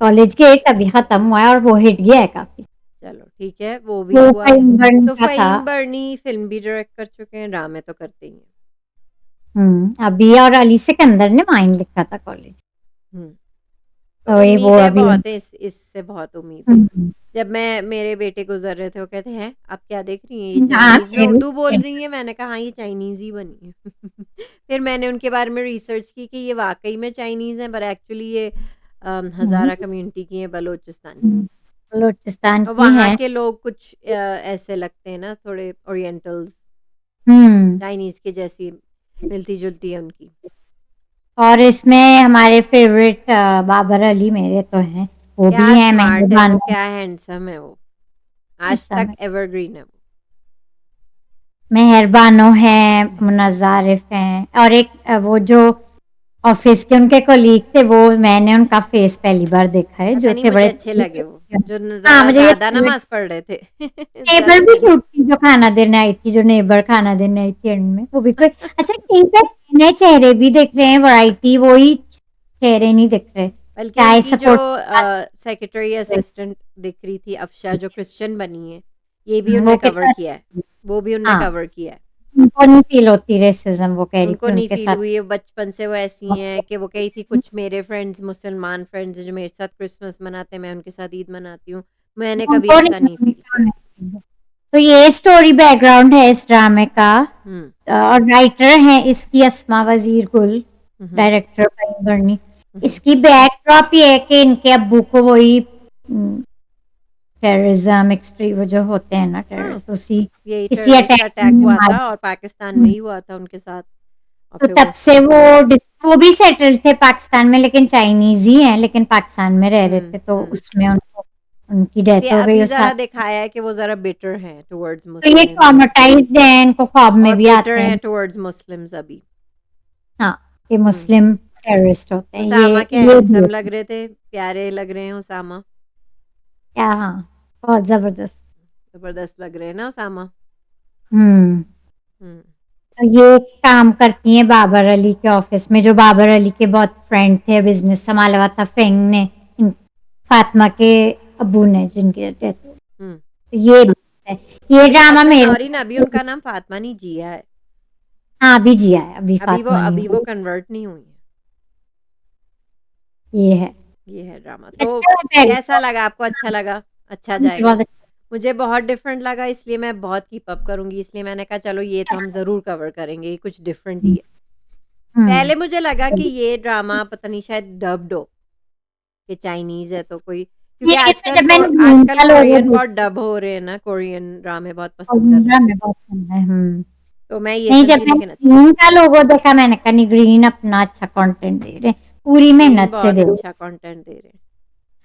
कॉलेज गेट अभी खत्म हुआ है और वो हिट गया है काफी। चलो ठीक है, वो भी वो हुआ। फहीम बर्नी तो का था। फहीम बर्नी फिल्म भी डायरेक्ट कर चुके हैं, ड्रामे तो करते ही हैं। अभी और अली सिकंदर ने माइन लिखा था कॉलेज। हम्म। तो तो ये वो उम्मीदें अभी बहुत है, इससे बहुत उम्मीद है। हम्म, जब मैं मेरे बेटे गुजर रहे थे, वो कहते हैं आप क्या देख रही हैं, ये आप चाइनीज में उर्दू बोल रही हैं? मैंने कहा हाँ, ये चाइनीज ही बनी है। फिर मैंने उनके बारे में रिसर्च की कि ये वाकई में चाइनीज है, पर एक्चुअली ये हजारा कम्युनिटी की है, बलोचिस्तान की। बलूचिस्तान और की वहाँ है। के लोग कुछ ऐसे लगते हैं ना, थोड़े ओरिएंटल्स, हम्म। चाइनीज के जैसी मिलती जुलती है उनकी। और इसमें हमारे फेवरेट बाबर अली मेरे तो हैं, वो भी क्या हैं स्मार्ट है मेहरबान। वो, क्या हैंडसम है वो, आज तक समय एवरग्रीन है वो। मेहरबानो हैं, मुनज़्ज़ारिफ हैं, और एक वो जो ऑफिस के उनके कोलीग थे, वो मैंने उनका फेस पहली बार देखा है, पता जो नहीं, थे मुझे बड़े अच्छे लगे वो, जो हाँ ज़रा मुझे ये ज़्यादा नमाज़ पढ़ रहे थे। नेबर ज़्यादा भी नहीं। क्यूट थी, जो खाना देने आई थी, जो नेबर खाना देने आई थी एंड में, वो भी कोई अच्छा कहीं पे नए चेहरे भी दिख रहे हैं, वैरायटी, वही चेहरे नहीं दिख रहे। बल्कि चाहे उनकी जो सपोर्ट सेक्रेटरी असिस्टेंट दिख रही थी, अफशा, जो क्रिश्चियन बनी है, ये भी वो उनने कवर कितना किया है। वो भी उनने हाँ, कवर किया है। उनको नहीं फील होती रेसिज्म, वो कह रही उनको थी नहीं उनके फील साथ। हुई है, बचपन से वो ऐसी हैं कि वो कही थी कुछ मेरे फ्रेंड्स मुसलमान फ्रेंड्स जो मेरे साथ क्रिसमस मनाते हैं, मैं उनके साथ ईद मनाती हूँ, मैंने कभी उनको ऐसा नहीं फील किया। नहीं। तो ये स्टोरी बैकग्राउंड है इस ड्रामे का। हम्म। और राइटर हैं इसकी अस्मा वजीर गुल, हम्म। डायरेक्टर फहीम बर्नी। हम्म। इसकी बैकड्रॉप ये है कि इनके अब्बू को वही टेररिज्म एक्सट्री वो जो होते हैं ना हाँ, टेररिस्ट, उसी यही किसी टेररिस्ट अटैक अटैक में हुआ मार था और पाकिस्तान में हम्म, ही हुआ था उनके साथ, और तो फिर तब वो से वो भी सेटल्ड थे पाकिस्तान में, लेकिन चाइनीज ही हैं, लेकिन पाकिस्तान में रह रहे थे, तो हम्म। उसमें उनको उनकी इसलिए डेथ हो गई अभी और ज़रा साथ। दिखाया है कि वो ज़रा बिटर हैं टुवर्ड्स तो ये मुस्लिम्स, ट्रॉमेटाइज्ड हैं, इनको ख्वाब में और भी बिटर आते हैं हैं। टुवर्ड्स मुस्लिम्स अभी। हाँ, ये हम्म। मुस्लिम टेररिस्ट होते हैं, उसामा के ये भी हैंडसम है। लग रहे थे, प्यारे लग रहे हैं उसामा। क्या हाँ, बहुत जबरदस्त। जबरदस्त लग रहे हैं ना उसामा। हम्म। हम्म। तो ये काम करती हैं बाबर अली के ऑफिस में, जो बाबर अली के बहुत फ्रेंड थे, बिजनेस संभाला हुआ था फेंग ने, फातिमा के अब्बू ने, जिनकी डेथ हो गई। हम्म। तो ये है, ये ड्रामा अच्छा, मेरे नौरीन, अभी उनका नाम फातिमा नहीं, जिया है। हाँ अभी जिया है, अभी फातिमा नहीं अभी वो हुई। कन्वर्ट नहीं हुई है। ये है। ये है ड्रामा। तो अच्छा कैसा बैकड्रॉप, लगा आपको? अच्छा लगा? अच्छा मुझे जाएगा। बहुत अच्छा। मुझे बहुत डिफरेंट लगा, इसलिए मैं बहुत कीप अप करूंगी, इसलिए मैंने कहा चलो ये तो हम ज़रूर कवर करेंगे, ये कुछ डिफरेंट ही है। पहले मुझे लगा कि ये ड्रामा पता नहीं शायद डब्ड हो, कि चाइनीज है तो कोई, क्योंकि ये तो आजकल जब मैंने आजकल का लोगो कोरियन बहुत देखा, डब हो रहे हैं ना, कोरियन ड्रामे बहुत और पसंद कर रहे हैं में लोग। बहुत सुंदर है। तो मैं ये नहीं, जब समझी, मैंने लेकिन अच्छा, ग्रीन का लोगो देखा, मैंने कहा नहीं, ग्रीन अपना अच्छा कंटेंट दे रहे, पूरी ग्रीन मेहनत से बहुत दे रहे। अच्छा कंटेंट दे रहे हैं।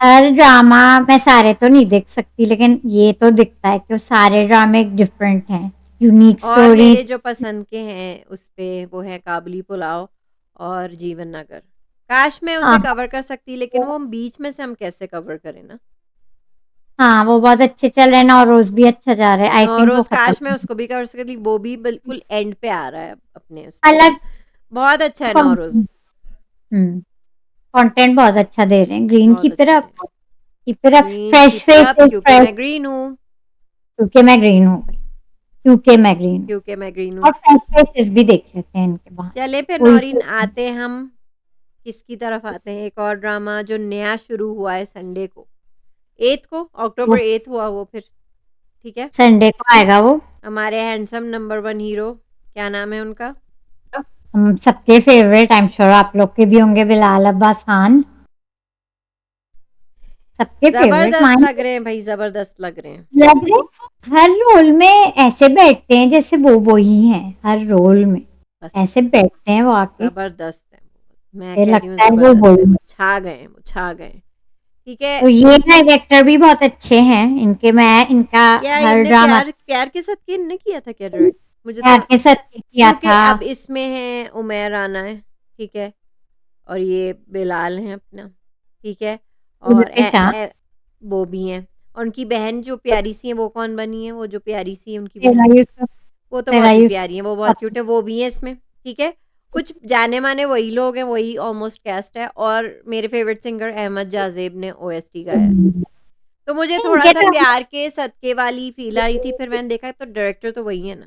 हर ड्रामा मैं सारे तो नहीं देख सकती, लेकिन ये तो दिखता है कि वो सारे ड्रामे डिफरेंट हैं, यूनिक और मेरे स्टोरीज। जो पसंद के हैं उस पे, वो है काबली पुलाव और जीवन नगर। काश मैं उसे हाँ कवर कर सकती, लेकिन वो बीच में से हम कैसे कवर करें ना। हाँ, वो बहुत अच्छे चल रहे हैं, नौरोज भी अच्छा जा रहा है, आई थिंक वो नौरोज, काश मैं खत्म उसको भी कवर सकती, वो भी बिल्कुल एंड पे आ रहा है अपने उस पे। अलग बहुत अच्छा है नौरोज। कंटेंट बहुत अच्छा दे रहे हैं, ग्रीन की बहुत अच्छा दे। तरफ। Keep it up, green, fresh keep it up, faces, क्योंकि फ्रेश, मैं ग्रीन हूँ। क्योंकि मैं ग्रीन हूँ गई, क्योंकि मैं ग्रीन हूँ। क्योंकि मैं ग्रीन हूँ। और फ्रेश फेसेस भी देख लेते हैं इनके बाद, चले फिर कोई नौरीन, इशू आते हैं हम किसकी तरफ आते हैं, एक और ड्रामा जो नया शुरू हुआ है संडे को, 8 को, नहीं। अक्टूबर 8 हुआ वो फिर, ठीक है। संडे को आएगा वो, हमारे हैंडसम नंबर 1 हीरो, क्या नाम है उनका? हम सबके फेवरेट, आई एम श्योर आप लोग के भी होंगे, बिलाल अब्बास खान, सबके फेवरेट ज़बरदस्त माइन लग रहे हैं भाई, ज़बरदस्त लग रहे हैं। लग रहे। हर रोल में ऐसे बैठते हैं जैसे वो ही हैं, हर रोल में बस ऐसे बैठते हैं वो आके, ज़बरदस्त है वो। मैं ये कह रही हूँ लगता है ज़बरदस्त है, वही। वो छा गए हैं, वो छा गए हैं। ठीक है। तो ये डायरेक्टर भी बहुत अच्छे हैं इनके, मैं इनका क्या हर इनने ड्रामा प्यार प्यार के साथ की इनने किया था क्या डायरेक्ट? मुझे प्यार थोड़ा, के साथ किया क्योंकि था। अब इसमें है उमैर राना है, ठीक है, और ये बिलाल है अपना, ठीक है, और शाह, वो भी हैं, और उनकी बहन जो प्यारी सी है वो कौन बनी है, वो जो प्यारी सी है उनकी तेरा बहन, यूसुफ, वो तो तेरा बहुत ही यूसुफ प्यारी है, वो बहुत क्यूट है, वो भी है इसमें, ठीक है। कुछ जाने माने वही लोग हैं, वही ऑलमोस्ट कैस्ट है, और मेरे फेवरेट सिंगर अहमद जाजेब ने ओएसटी गाया है। तो मुझे थोड़ा इनके सा ड्रामा प्यार के सदके वाली फील आ रही थी, फिर मैंने देखा तो डायरेक्टर तो वही है ना।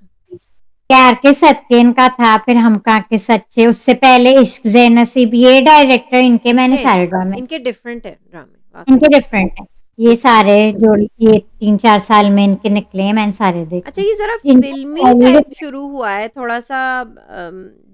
प्यार के सदके इनका था, फिर हम कहाँ के सच्चे, उससे पहले इश्क जे नसीब, ये डायरेक्टर इनके मैंने अच्छे हैं, सारे ड्रामे, इनके डिफरेंट है ड्रामे वाकई इनके में, डिफरेंट है, ये डिफरेंट सारे है। जो ये 3-4 साल में इनके निकले हैं मैंने सारे अच्छा, देखे। ये ज़रा इनके फ़िल्मी पहले टाइप शुरू हुआ है थोड़ा-सा,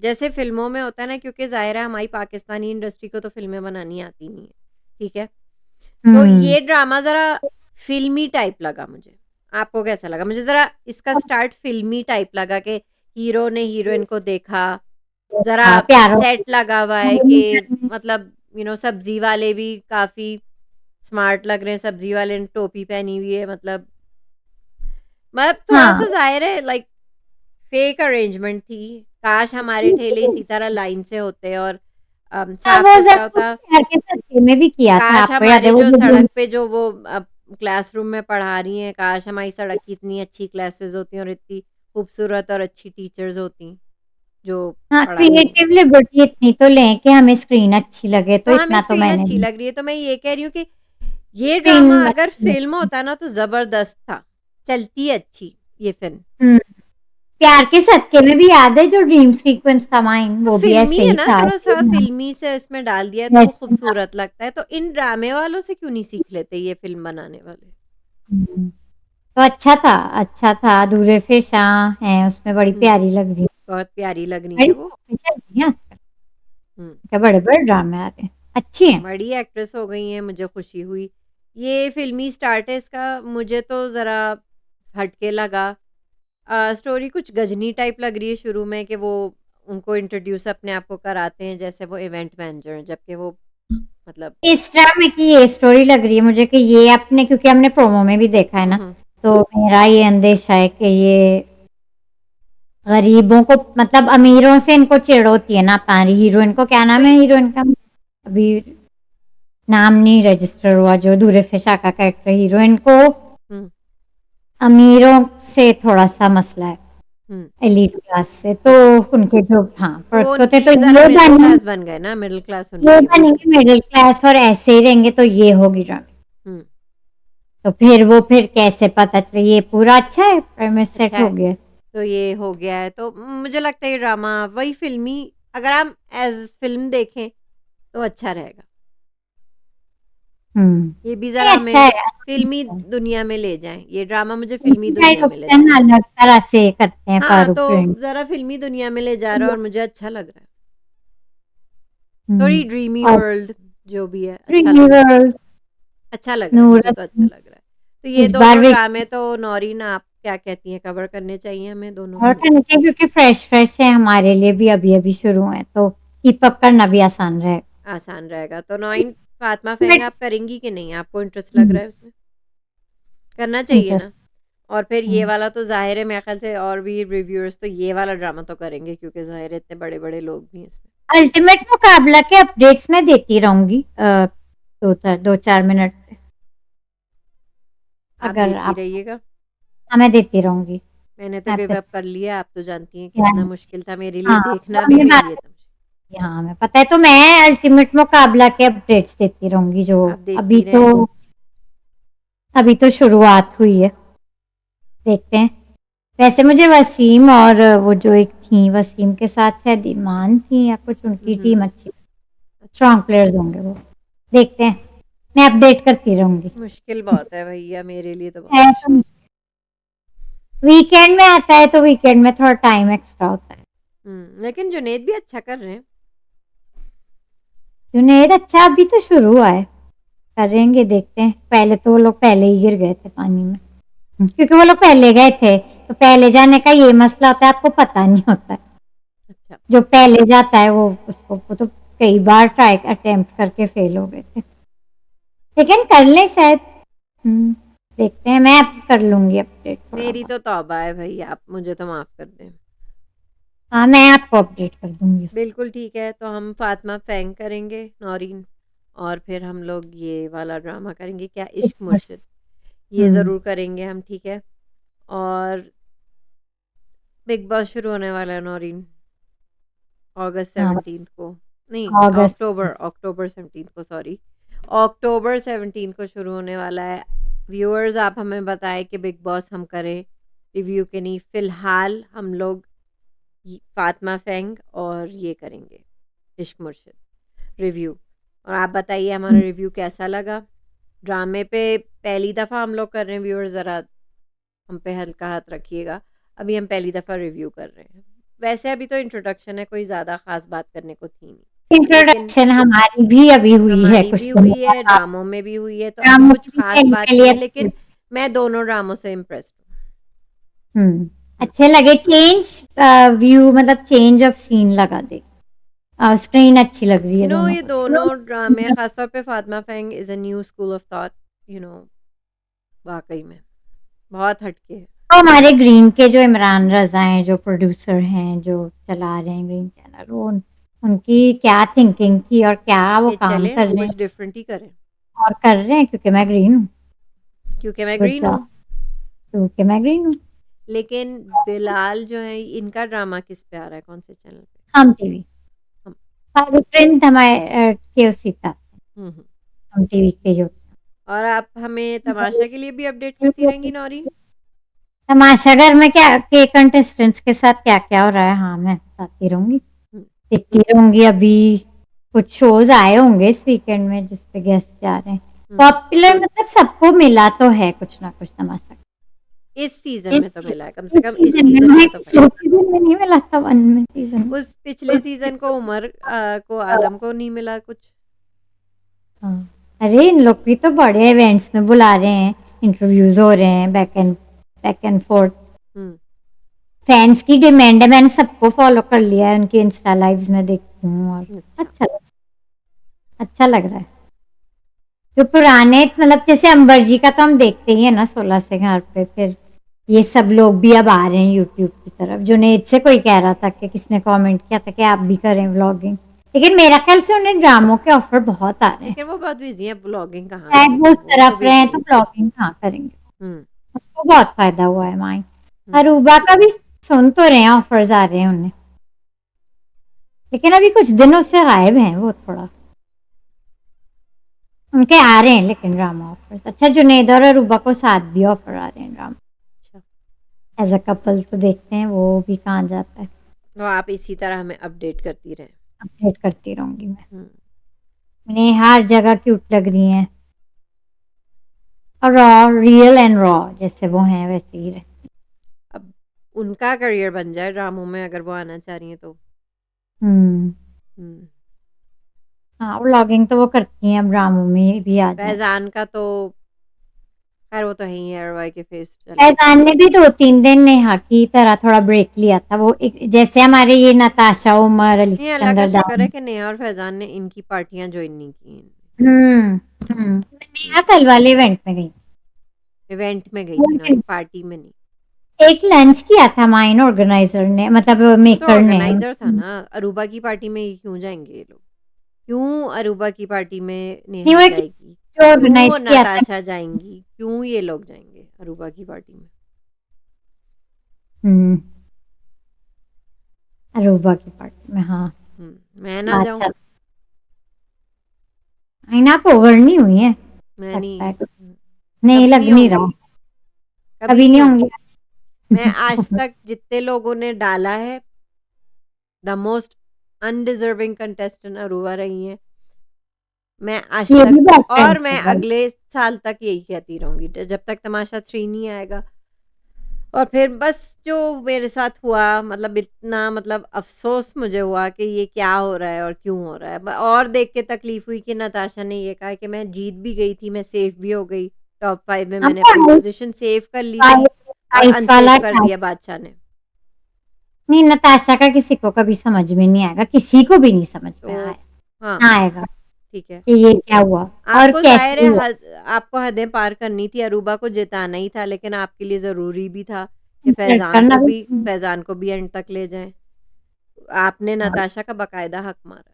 जैसे फ़िल्मों में होता है ना, क्योंकि ज़ाहिर है हमारी पाकिस्तानी इंडस्ट्री को तो फ़िल्में बनानी आती नहीं है, ठीक है? तो हम्म, ये ड्रामा ज़रा फ़िल्मी टाइप लगा मुझे। आपको कैसा लगा? मुझे ज़रा इसका स्टार्ट फ़िल्मी टाइप लगा कि हीरो ने हीरोइन को देखा, ज़रा हाँ, प्यारो सेट लगा हुआ है कि मतलब सब्ज़ी वाले भी काफ़ी स्मार्ट लग रहे हैं, सब्ज़ी वाले ने टोपी पहनी हुई है, मतलब हाँ, थोड़ा-सा ज़ाहिर है लाइक फेक अरेंजमेंट थी। काश हमारे ठेले इसी तरह लाइन से होते और हाँ, वो साफ-सुथरा ज़रा होता। प्यार के सदके में भी किया था, काश आपको याद है हमारे वो जो जो, सड़क पे जो वो क्लासरूम में पढ़ा रही हैं, काश हमारी सड़क की इतनी अच्छी क्लासेस होती और इतनी खूबसूरत और अच्छी टीचर्स होती, जो हाँ, पढ़ाती हैं। क्रिएटिव लिबर्टी इतनी तो लें कि हमें स्क्रीन अच्छी लगे, तो तो हमें इतना तो स्क्रीन मैंने अच्छी भी लग रही है, तो मैं ये कह रही हूँ कि ये ड्रामा स्क्रीन अगर अच्छी फ़िल्म लगी। होता ना तो ज़बरदस्त था, चलती अच्छी ये फ़िल्म। हुँ, प्यार इस के सदके में भी याद है जो ड्रीम सीक्वेंस था माइन, तो वो भी फ़िल्मी ऐसे है ही ना, था। थोड़ा-सा फ़िल्मी से इसमें डाल दिया है तो वो खूबसूरत लगता है। तो इन ड्रामे वालों से क्यों नहीं सीख लेते ये फ़िल्म बनाने वाले? हुँ, तो अच्छा था, दूर फ़ेशा हैं उसमें, बड़ी हुँ, प्यारी लग रही है। बहुत प्यारी लग रही बड़ी हैं वो। मूवी चल रही है आजकल, हुँ, क्या बड़े-बड़े ड्रामे आ रहे हैं, अच्छी हैं। बड़ी एक्ट्रेस हो गई हैं, मुझे खुशी हुई। ये फ़िल्मी स्टार्ट है इसका, मुझे तो ज़रा हटके लगा। स्टोरी कुछ गजनी टाइप लग रही है शुरू में कि वो उनको इंट्रोड्यूस अपने आप को कराते हैं जैसे वो इवेंट मैनेजर हैं, जबकि वो मतलब इस ड्रामे की ये स्टोरी लग रही है मुझे कि ये अपने, क्योंकि हमने प्रोमो में भी देखा है हुँ, ना, हुँ। तो मेरा ये अंदेशा है कि ये गरीबों को, मतलब अमीरों से इनको चिढ़ होती है ना, हमारी हीरोइन को, क्या तो नाम है हीरोइन का, अभी नाम नहीं रजिस्टर हुआ, जो दूर फ़ेशा का कैरेक्टर, हीरोइन को हुँ, अमीरों से थोड़ा-सा मसला है, हुँ। एलीट क्लास से, तो ओके। उनके जो हाँ, तो वो पर्क्स होते हैं, ये तो ज़रा मिडल क्लास बन गए ना, मिडल क्लास होनी ये चाहिए वो भी। बनेंगे मिडिल क्लास और ऐसे ही रहेंगे, तो ये होगी ड्रामे। हुँ, तो फिर वो फिर कैसे पता चले, ये पूरा अच्छा है, प्रेमिस अच्छा सेट हो है। गया। तो ये हो गया है, तो मुझे लगता है ये ड्रामा वही फ़िल्मी, अगर हम एज़ फ़िल्म देखें तो अच्छा रहेगा। हुँ। ये भी नहीं ज़रा अच्छा हमें है, फ़िल्मी दुनिया में ले जाएँ, ये ड्रामा मुझे फ़िल्मी उनकी दुनिया में ले डायरेक्शन जाएँ। अलग तरह से करते हैं हाँ, फारूक तो फिल्म। ज़रा फ़िल्मी दुनिया में ले जा रहा है और मुझे अच्छा लग रहा है। थोड़ी हुँ, ड्रीमी और वर्ल्ड जो भी है, अच्छा लग रहा है। रिवर, अच्छा लग रहा है, मुझे नूरत, तो अच्छा लग रहा है। तो ये इस बार दोनों वे ड्रामे तो नौरीन आप क्या कहती हैं, कवर करने चाहिए हमें दोनों और को? करनी चाहिए क्योंकि फ्रेश है हमारे लिए भी, अभी-अभी शुरू हैं, तो कीप अप करना भी आसान रहेगा। आसान रहेगा। तो नौरीन, फ़ातिमा फ़ैंग बट आप करेंगी कि नहीं? आपको इंटरेस्ट लग हुँ, रहा है उसमें? करना चाहिए इंटरेस्ट ना? और फिर ये हुँ, वाला तो ज़ाहिर है मेरे ख़्याल से और भी रिव्यूअर्स तो ये वाला ड्रामा तो करेंगे क्योंकि ज़ाहिर है इतने बड़े-बड़े लोग भी हैं इसमें। अल्टीमेट मुकाबला के अपडेट्स मैं देती रहूँगी, 2-4 मिनट पे, आप अगर देती आप, रहिएगा। हाँ, मैं देती रहूँगी। मैंने तो मैं गिव आपके अप कर लिया, आप तो जानती हैं साथ कितना मुश्किल था मेरे लिए हाँ, देखना वो भी हमने मेरे बात लिए तो। की, हाँ, हमें पता है, तो मैं अल्टीमेट मुकाबला के अपडेट्स देती रहूँगी जो आप देती अभी तो रहें। अभी तो शुरुआत हुई है, देखते हैं। वैसे मुझे वसीम और वो जो एक थी वसीम के साथ शायद ईमान थी या कुछ, उनकी टीम अच्छी, अच्छा, स्ट्रॉन्ग प्लेयर्स होंगे वो। देखते हैं, मैं अपडेट करती रहूंगी। मुश्किल बहुत है भैया, मेरे लिए तो बहुत है मुश्किल। तो, वीकेंड में आता है तो वीकेंड में थोड़ा टाइम एक्स्ट्रा होता है। लेकिन जुनैद भी अच्छा कर रहे हैं। जुनैद अच्छा अभी तो शुरू हुआ है, करेंगे, देखते हैं। पहले तो वो लोग पहले ही गिर गए थे पानी में, क्योंकि वो लोग पहले गए थे, तो पहले जाने का ये मसला होता है, आपको पता नहीं होता है। अच्छा, जो पहले जाता है वो तो कई बार ट्राई अटेम्प्ट करके फेल हो गए थे, लेकिन कर ले शायद। हम्म, देखते हैं, मैं अब कर लूंगी अपडेट थोड़ा मेरी बहुत। तो तौबा है भैया, आप मुझे तो माफ़ कर दें। हाँ, मैं आपको अपडेट कर दूंगी उसको। बिल्कुल ठीक है, तो हम फ़ातिमा फ़ैंग करेंगे, नौरीन, और फिर हम लोग ये वाला ड्रामा करेंगे, क्या इश्क मुर्शिद, ये हम्म। ज़रूर करेंगे हम, ठीक है? और बिग बॉस शुरू होने वाला है नौरीन, अगस्त हाँ, 17 को, नहीं, अगस्त। अक्टूबर 17 को, सॉरी, अक्टूबर 17 को शुरू होने वाला है। व्यूअर्स, आप हमें बताएं कि बिग बॉस हम करें रिव्यू के नहीं, फ़िलहाल हम लोग फ़ातिमा फ़ैंग और ये करेंगे, इश्क मुर्शिद रिव्यू। और आप बताइए हमारा रिव्यू कैसा लगा? ड्रामे पे पहली दफ़ा हम लोग कर रहे हैं व्यूअर्स, ज़रा हम पे हल्का हाथ रखिएगा। अभी हम पहली दफ़ा रिव्यू कर रहे हैं। वैसे अभी तो इंट्रोडक्शन है, कोई ज़्यादा ख़ास बात करने को थी नहीं। लेकिन इंट्रोडक्शन हमारी भी अभी हुई है हमारी कुछ भी दिनों हुई है, बाद। ड्रामों में भी हुई है, तो अभी ड्रामों कुछ की ख़ास पहली बात पहली नहीं है, एपिसोड। लेकिन मैं दोनों ड्रामों से इम्प्रेस्ड हम्म, हूँ। अच्छे लगे। चेंज व्यू मतलब चेंज ऑफ सीन लगा दे। स्क्रीन अच्छी लग रही है दोनों ये को। दोनों ड्रामे, ख़ासतौर पे फ़ातिमा फ़ैंग is a new school of thought, you know वाक़ई में बहुत हटके है। तो हमारे ग्रीन के जो इमरान रजा हैं, जो प्रोड्यूसर हैं, जो चला रहे हैं ग्रीन चैनल, वो उनकी क्या थिंकिंग थी और क्या वो कि काम चलें कर हम रहे कुछ हैं डिफरेंट ही करें, और कर रहे हैं, क्योंकि मैं ग्रीन हूँ। क्योंकि मैं गुड ग्रीन जॉब, हूँ। क्योंकि मैं ग्रीन हूँ। लेकिन बिलाल जो है, इनका ड्रामा किस पे आ रहा है, कौन से चैनल पे? हम टीवी, हम हमारी ट्रेंड हमारे के उसी का, हुँ। हम टीवी के ही होते और आप हमें तमाशा के लिए भी अपडेट करती रहेंगी हैं। नौरीन? तमाशा घर में क्या के कंटेस्टेंट्स के साथ क्या क्या हो रहा है, हाँ मैं बताती रहूंगी, हुँ, देखती रहूंगी। अभी कुछ शोज आए होंगे इस वीकेंड में जिसपे गेस्ट जा रहे हैं। हुँ। पॉपुलर मतलब सबको मिला तो है कुछ ना कुछ तमाशा। इस सीज़न इस में तो मिला है, कम से इस कम इस सीजन में सीज़न मैं में तो मिला पिछले है। सीजन में नहीं मिला था, वन में सीजन में। उस पिछले सीज़न को उमर को, आलम को नहीं मिला कुछ? हाँ, अरे इन लोग भी तो बड़े इवेंट्स में बुला रहे हैं, इंटरव्यूज हो रहे हैं, back and fourth. Hmm, fans की डिमांड है, मैंने सबको फॉलो कर लिया है, उनकी इंस्टा लाइव्स में देखती हूँ और अच्छा। अच्छा लग रहा है। जो पुराने मतलब जैसे अंबर जी का तो हम देखते ही है ना 16 से घर पे, फिर ये सब लोग भी अब आ रहे हैं यूट्यूब की तरफ। जुनेद से कोई कह रहा था कि किसने कमेंट किया था कि आप भी करें व्लॉगिंग, लेकिन मेरा ख्याल से उन्हें ड्रामों के ऑफर बहुत आ रहे हैं, लेकिन वो बहुत बिज़ी हैं, व्लॉगिंग कहाँ शायद वो करेंगी, उस वो तो तरफ रहे हैं बिज़ी तो हैं। ब्लॉगिंग कहाँ करेंगे। हुँ, उसको बहुत फायदा हुआ है माई। हुँ। अरूबा का भी सुन तो रहे हैं, ऑफर्स आ रहे हैं उन्हें, लेकिन अभी कुछ दिनों से गायब हैं वो थोड़ा। उनके आ रहे हैं लेकिन ड्रामा ऑफर्स। अच्छा, जुनेद और अरूबा को साथ भी ऑफर आ रहे हैं ड्रामा अच्छा, एज अ कपल, तो देखते हैं वो भी कहाँ जाता है। तो आप इसी तरह हमें अपडेट करती रहें। अपडेट करती रहूंगी मैं। हुँ। उन्हें हर जगह क्यूट लग रही हैं, और रॉ, रियल एंड रॉ जैसे वो हैं वैसे ही रहे। अब उनका करियर बन जाए ड्रामों में, अगर वो आना चाह रही हैं तो। हम्म। हुँ। हाँ, व्लॉगिंग तो वो करती हैं, अब ड्रामों में भी आ जाए। फैज़ान का तो खैर वो तो है ही है, अरवाई के फेस चला गया। फैजान ने भी 2-3 दिन नेहा की तरह थोड़ा ब्रेक लिया था, वो एक जैसे हमारे ये नताशा उमर, अली नहीं, अल्लाह का सिकंदर शुक्र है दान। कि नेहा और फैज़ान ने इनकी पार्टियाँ जॉइन नहीं की हैं। नेहा कल वाले इवेंट में गई। इवेंट में गई थी नौरीन, पार्टी में नहीं। एक लंच किया था माइन ऑर्गेनाइजर ने, मतलब वो तो मेकर ने। ऑर्गेनाइज़र था ना, अरूबा की पार्टी में ये क्यों जाएँगे ये लोग? क्यों अरूबा की पार्टी में नहीं, नेहा वो जाएगी? जो क्यों ऑर्गेनाइज किया था। नताशा जाएँगी? क्यों ये लोग जाएँगे अरूबा की पार्टी में? हम्म, अरूबा की पार्टी में, हाँ। मैं ना जाऊँ? अच्छा, आईना आप ओवर नहीं हुई है, मैं लगता नहीं है कुछ। नहीं, कभी लग नहीं नहीं रहा, होंगी, कभी कभी नहीं नहीं होंगी। होंगी। मैं आज तक जितने लोगों ने डाला है, the most undeserving contestant Aruba रही हैं। मैं आज ये तक, भी बात और सही मैं है भाई। अगले साल तक यही कहती रहूँगी जब तक तमाशा 3 नहीं आएगा। और फिर बस जो मेरे साथ हुआ, मतलब इतना, मतलब अफ़सोस मुझे हुआ कि ये क्या हो रहा है और क्यों हो रहा है। और देख के तकलीफ हुई कि नताशा ने ये कहा कि मैं जीत भी गई थी, मैं सेफ भी हो गई, टॉप 5 में हम मैंने अपनी आइस पोजीशन सेव कर ली थी और आइस अनसेफ वाला कर टाइप। दिया बादशाह ने। नहीं, नताशा का किसी को कभी समझ में नहीं आएगा, किसी को भी नहीं समझ में तो आया, हाँ, ना आएगा ठीक है। कि ये क्या हुआ और आपको ज़ाहिर कैसे है हुआ। आपको हदें पार करनी थी, अरूबा को जिताना ही था, लेकिन आपके लिए ज़रूरी भी था कि इंसल्ट करना भी। फैज़ान को भी एंड तक ले जाएँ। आपने नताशा का बाकायदा हक मारा।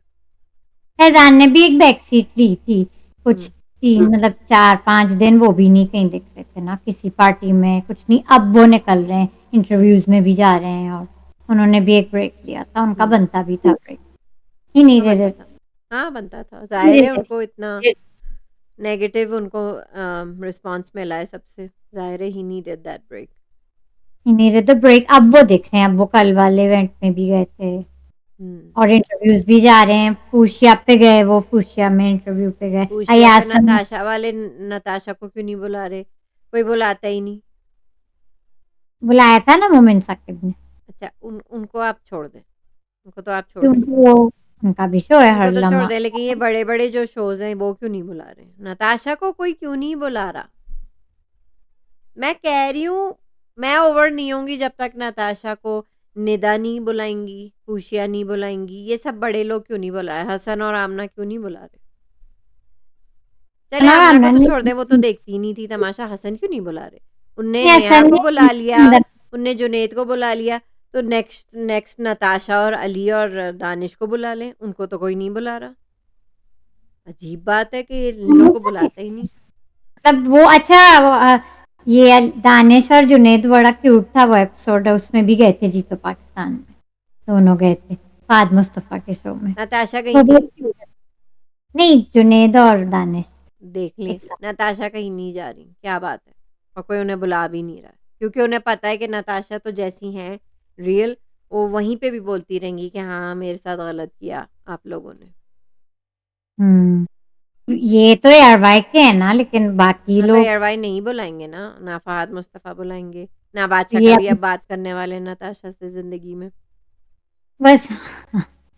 फैजान ने भी एक बैक सीट ली थी, कुछ हुँ, 3 मतलब 4-5 दिन वो भी नहीं कहीं दिख रहे थे ना किसी पार्टी में, कुछ नहीं। अब वो निकल रहे हैं, इंटरव्यूज में भी जा रहे हैं, और उन्होंने भी एक ब्रेक लिया था, उनका हुँ, बनता भी था ब्रेक। ही हाँ, नीडेड बनता इट, था। हाँ, बनता था। ज़ाहिर है उनको इतना ही नेगेटिव उनको रिस्पॉन्स मिला है सबसे। ज़ाहिर है ही needed that break. Needed the break. अब वो दिख रहे हैं, अब वो कल वाले इवेंट में भी गए थे हुँ, और इंटरव्यूज भी जा रहे हैं। फूशिया पे गए, वो फूशिया में इंटरव्यू पे गए। आई पूछिए पे आस्क्ड हिम, नताशा वाले नताशा को क्यों नहीं बुला रहे? कोई बुलाता ही नहीं। बुलाया था ना मोमिन साकिब ने। अच्छा, उनको आप छोड़ दें, उनको तो आप छोड़ दें। क्योंकि वो उनका भी शो है उनको हर तो छोड़ लम्हा। दें, लेकिन ये बड़े-बड़े जो शोज़ हैं, वो क्यों नहीं बुला रहे? नताशा को कोई क्यों नहीं बुला रहा? मैं कह रही हूँ, मैं ओवर नहीं होंगी जब तक नताशा को निदा नहीं बुलाएँगी, पूशिया नहीं बुलाएँगी, ये सब बड़े लोग क्यों नहीं बुला रहे? हसन और आमना क्यों नहीं बुला रहे? चलिए ना आमना को तो मैंने छोड़ दें, वो तो देखती ही नहीं थी तमाशा। हसन क्यों नहीं बुला रहे? उनने नेहा ऐसा को बुला लिया, नहीं। उनने जुनैद को बुला लिया, तो नेक्स्ट नेक्स्ट नताशा और अली और दानिश को बुला लें, उनको तो कोई नहीं बुला रहा। अजीब बात है कि इन लोग को बुलाता ही नहीं। मतलब वो अच्छा, ये दानिश और जुनैद बड़ा क्यूट था, वो एपिसोड है, उसमें भी गए थे जीतो पाकिस्तान में, दोनों गए थे फाद मुस्तफा के शो में। नताशा गई वो भी थी? cute है। नहीं, जुनैद और दानिश देख लें, एक साथ। नताशा कहीं नहीं जा रही, क्या बात है? और कोई उन्हें बुला भी नहीं रहा है, क्योंकि उन्हें पता है कि नताशा तो जैसी हैं रियल, वो वहीं पे भी बोलती रहेंगी कि हाँ, मेरे साथ गलत किया आप लोगों ने। हम्म, ये तो एयरवाई के है ना, लेकिन बाकी हाँ, तो लोग एयरवाई नहीं बुलाएँगे ना फ़हाद मुस्तफ़ा बुलाएँगे, ना बादशाह ये कभी अब बात करने वाले नताशा से ज़िंदगी में। बस।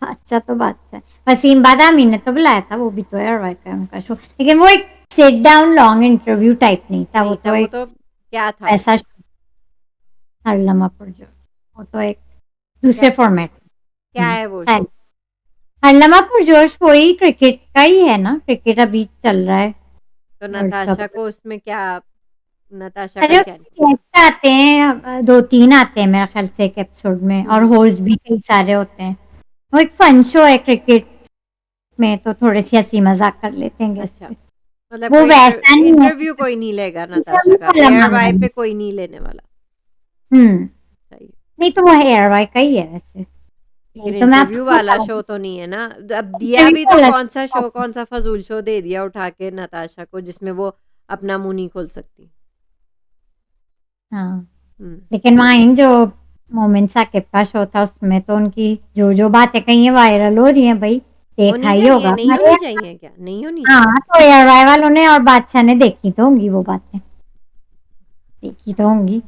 अच्छा तो बात है। वसीम बादामी ने तो बुलाया था, वो भी तो एयरवाई का है उनका शो, लेकिन वो एक sit down long interview type नहीं था, वो नहीं था, तो वो एक तो क्या था वो? ऐसा हर लम्हा पर जो, वो तो एक क्या दूसरे फॉर्मेट। क्या है वो है। शो? हरलमा पुरजोश वही क्रिकेट का ही है ना, क्रिकेट अभी चल रहा है, तो वर्ल्ड नताशा कप। को उसमें क्या, नताशा का अरे क्या? उसमें गेस्ट आते हैं, 2-3 आते हैं मेरे ख्याल से एक एपिसोड में, हुँ, और हुँ। होस्ट भी कई सारे होते हैं। वो एक फन शो है क्रिकेट में, तो थोड़ी सी हंसी मजाक कर लेते हैं गेस्ट अच्छा, से। मतलब वो कोई वैसा नहीं है। इंटरव्यू कोई नहीं लेगा नताशा का, एयरवाई पे कोई नहीं लेने वाला। हम्म। सही है। नहीं तो वो एयरवाई का ही है वैसे, लेकिन यही तो मैं इंटरव्यू आपको वाला बता शो रही तो नहीं है ना। अब दिया हूँ। भी तो कौन सा शो, कौन सा फजूल शो दे दिया उठा के नताशा को, जिसमें वो अपना मुंह नहीं खोल सकती। हाँ, हम्म, लेकिन वहाँ इन जो मोमिन साकिब का शो था, उसमें तो उनकी जो जो बातें कही हैं वायरल हो रही हैं भाई, देखा होनी ही चाहिए, होगा नहीं हमारे होनी यहाँ। चाहिए क्या? नहीं होनी हाँ, चाहिए। तो एयरवाई वालों ने और बादशाह ने देखी तो होंगी वो बातें, देखी तो होंगी,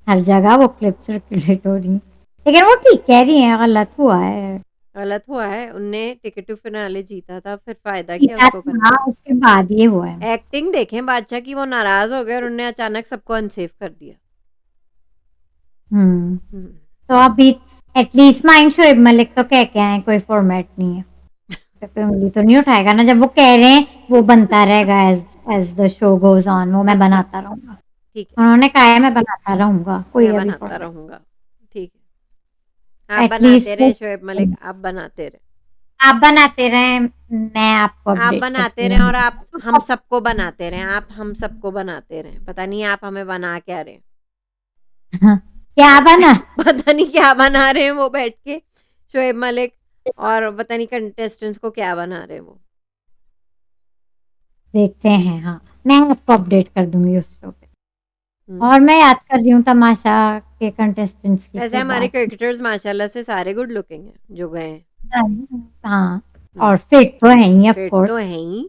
हर जगह वो क्लिप सर्कुलेट हो रही हैं। लेकिन वो ठीक कह रही हैं, गलत हुआ है। गलत हुआ है, उनने टिकट टू फिनाले जीता था, फिर फायदा क्या जीता उसको था, करके? उसके बाद ये हुआ है। एक्टिंग देखें बादशाह की, वो नाराज हो गए और उनने अचानक सबको अनसेफ कर दिया। हम्म। हम्म, तो अभी एटलीस्ट माइंड शोएब मलिक तो कह के आए कोई फॉर्मेट नहीं है, तो कोई उंगली तो नहीं उठाएगा ना, जब वो कह रहे हैं वो बनता रहेगा as as the show goes on, वो मैं अच्छा, बनाता रहूंगा। ठीक है, उन्होंने कहा है मैं बनाता रहूंगा, कोई मैं अभी बनाता फॉर्मेट। रहूंगा। ठीक है, आप बनाते एटलीस्ट रहे शोएब मलिक, आप बनाते रहे। आप बनाते रहें, मैं आपको आप अपडेट बनाते करती रहें और आप हम रहूंगी। सबको बनाते रहें, आप हम सबको बनाते रहें। पता नहीं आप हमें बना क्या रहे हैं। क्या बना। पता नहीं क्या बना रहे हैं वो बैठ के, शोएब मलिक, और पता नहीं कंटेस्टेंट्स को क्या बना रहे हैं वो। देखते हैं, हाँ। मैं आपको अपडेट कर दूंगी उस शो पे। हम्म। और मैं याद कर रही हूँ तमाशा के कंटेस्टेंट्स की वैसे फिर हमारे बात। क्रिकेटर्स माशाल्लाह से सारे गुड लुकिंग हैं जो गए हैं। हाँ, हम्म। और फिट तो है ही ऑफ फिट तो कोर्स। है ही,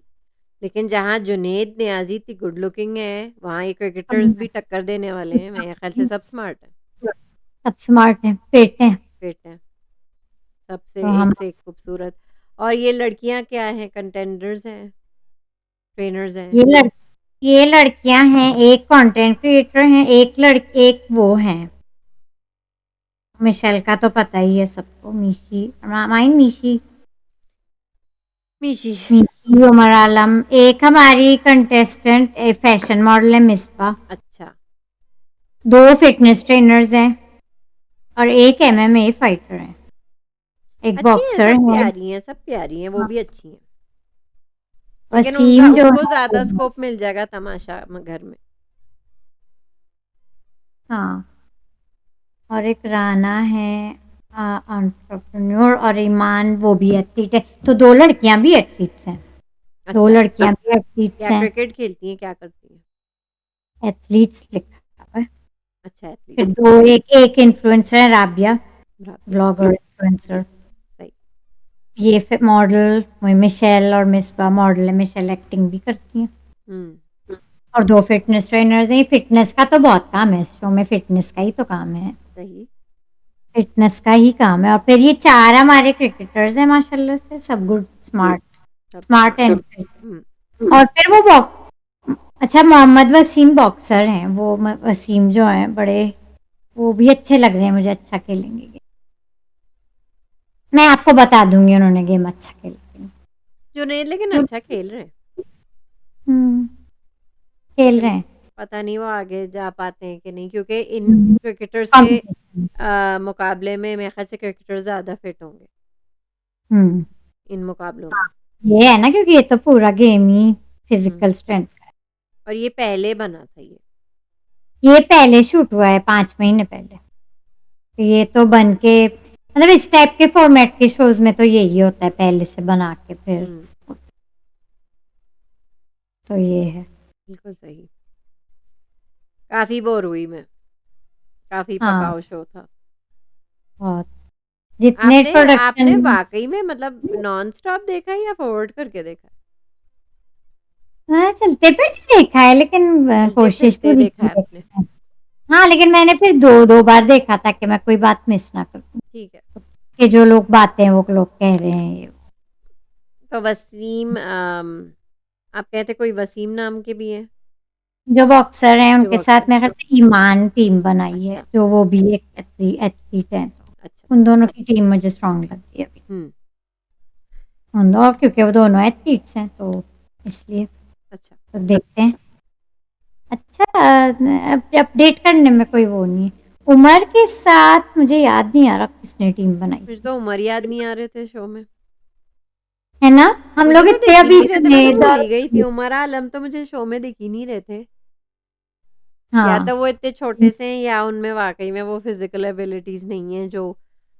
लेकिन जहाँ जुनेद नियाजी थी गुड लुकिंग है, वहाँ ये क्रिकेटर्स भी टक्कर देने वाले हैं। मेरे ख्याल से सब स्मार्ट है, सब स्मार्ट है, फिट है। फिट है, सबसे तो एक हम से एक खूबसूरत। और ये लड़कियां क्या हैं, कंटेंडर्स हैं, ट्रेनर्स हैं? ये लड़ ये लड़कियां हैं, एक कंटेंट क्रिएटर हैं, एक वो हैं। मिशेल का तो पता ही है सबको, मीशी माइन मीशी मीशी। मीशी उमर आलम। एक हमारी कंटेस्टेंट फैशन मॉडल है मिसबा। अच्छा। 2 फिटनेस ट्रेनर्स हैं और एक एमएमए फाइटर है। एक अच्छी हैं, बॉक्सर सब है। प्यारी हैं, सब प्यारी हैं, वो हाँ, भी अच्छी हैं। लेकिन उनका वसीम जो उनको है ज्यादा वो- स्कोप मिल जाएगा तमाशा घर में। हाँ, और एक राना है एंटरप्रेन्योर, और ईमान वो भी एथलीट है। तो 2 लड़कियां भी एथलीट्स हैं। 2 अच्छा, लड़कियां भी एथलीट्स क्या हैं। क्रिकेट खेलती हैं, क्या करती हैं? एथलीट्स लिखा है। अच्छा, एथलीट। फिर 2 एक इन्फ्लुएंसर है राबिया, राबिया। Blogger influencer. सही। ये फिर मॉडल वही मिशेल, और मिसबा मॉडल है, मिशेल एक्टिंग भी करती है। हम्म। और 2 फिटनेस ट्रेनर्स हैं। फिटनेस का तो बहुत काम है इस शो में, फिटनेस का ही तो काम है। सही। फिटनेस का ही काम है। और फिर ये 4 हमारे क्रिकेटर्स हैं माशाल्लाह से, सब गुड, स्मार्ट, सब स्मार्ट स्मार्ट। And fit. हम्म। और फिर वो अच्छा, मोहम्मद वसीम बॉक्सर हैं। वो वसीम जो हैं बड़े, वो भी अच्छे लग रहे हैं मुझे, अच्छा खेलेंगे। मैं आपको बता दूंगी उन्होंने गेम अच्छा खेला। जुनेद लेकिन अच्छा खेल रहे हैं, हम्म, खेल लेकिन रहे हैं। पता नहीं वो आगे जा पाते हैं कि नहीं, क्योंकि इन क्रिकेटर्स के कंपटीशन। मुकाबले में मेरे ख्याल से क्रिकेटर्स ज़्यादा फिट होंगे हम्म, इन मुकाबलों में। ये है ना, क्योंकि ये तो पूरा गेम ही हम्म। फिजिकल स्ट्रेंथ का और ये पहले बना था ये। है। ये पहले शूट हुआ है 5 महीने पहले। तो ये तो बन के, मतलब इस टाइप के फॉर्मेट के शोज में तो यही होता है, पहले से बना के फिर। हम्म। तो ये है। बिल्कुल सही। काफ़ी बोर हुई मैं, काफ़ी हाँ, पकाऊ शो था। बहुत। जितने आपने आपने प्रोडक्शन। वाकई में मतलब नॉन स्टॉप देखा है या फॉरवर्ड करके देखा है? हाँ, चलते फिरते देखा है, लेकिन चलते कोशिश फिरते पूरी देखा की है आपने? है। हाँ, लेकिन मैंने फिर 2 2 बार देखा ताकि मैं कोई बात मिस ना कर दूं, ठीक है। कि जो लोग बातें वो लोग कह रहे हैं ये। तो वसीम आप कहते कोई वसीम नाम के भी हैं जो बॉक्सर हैं जो उनके बॉक्सर? साथ मेरे ख्याल से ईमान टीम बनाई है, अच्छा। जो वो भी एक एथलीट है। अच्छा। उन दोनों की टीम मुझे स्ट्रांग लगती है अभी। हम्म। उन दो, क्योंकि वो दोनों एथलीट्स हैं तो इसलिए। अच्छा। तो देखते हैं। अच्छा, अपडेट करने में कोई वो नहीं है। उमर के साथ मुझे याद नहीं आ रहा किसने टीम बनाई मुझे थी, तो उमर याद नहीं आ रहे थे शो में। है ना। हम मुझे लोग वो इतने दिख ही अभी नहीं रहे थे, मैं तो जुनेद भूल और ही गई थी। उमर आलम तो मुझे शो में दिख ही नहीं रहे थे। या हाँ, तो वो इतने छोटे से हैं या उनमें वाकई में वो फिजिकल एबिलिटीज नहीं है जो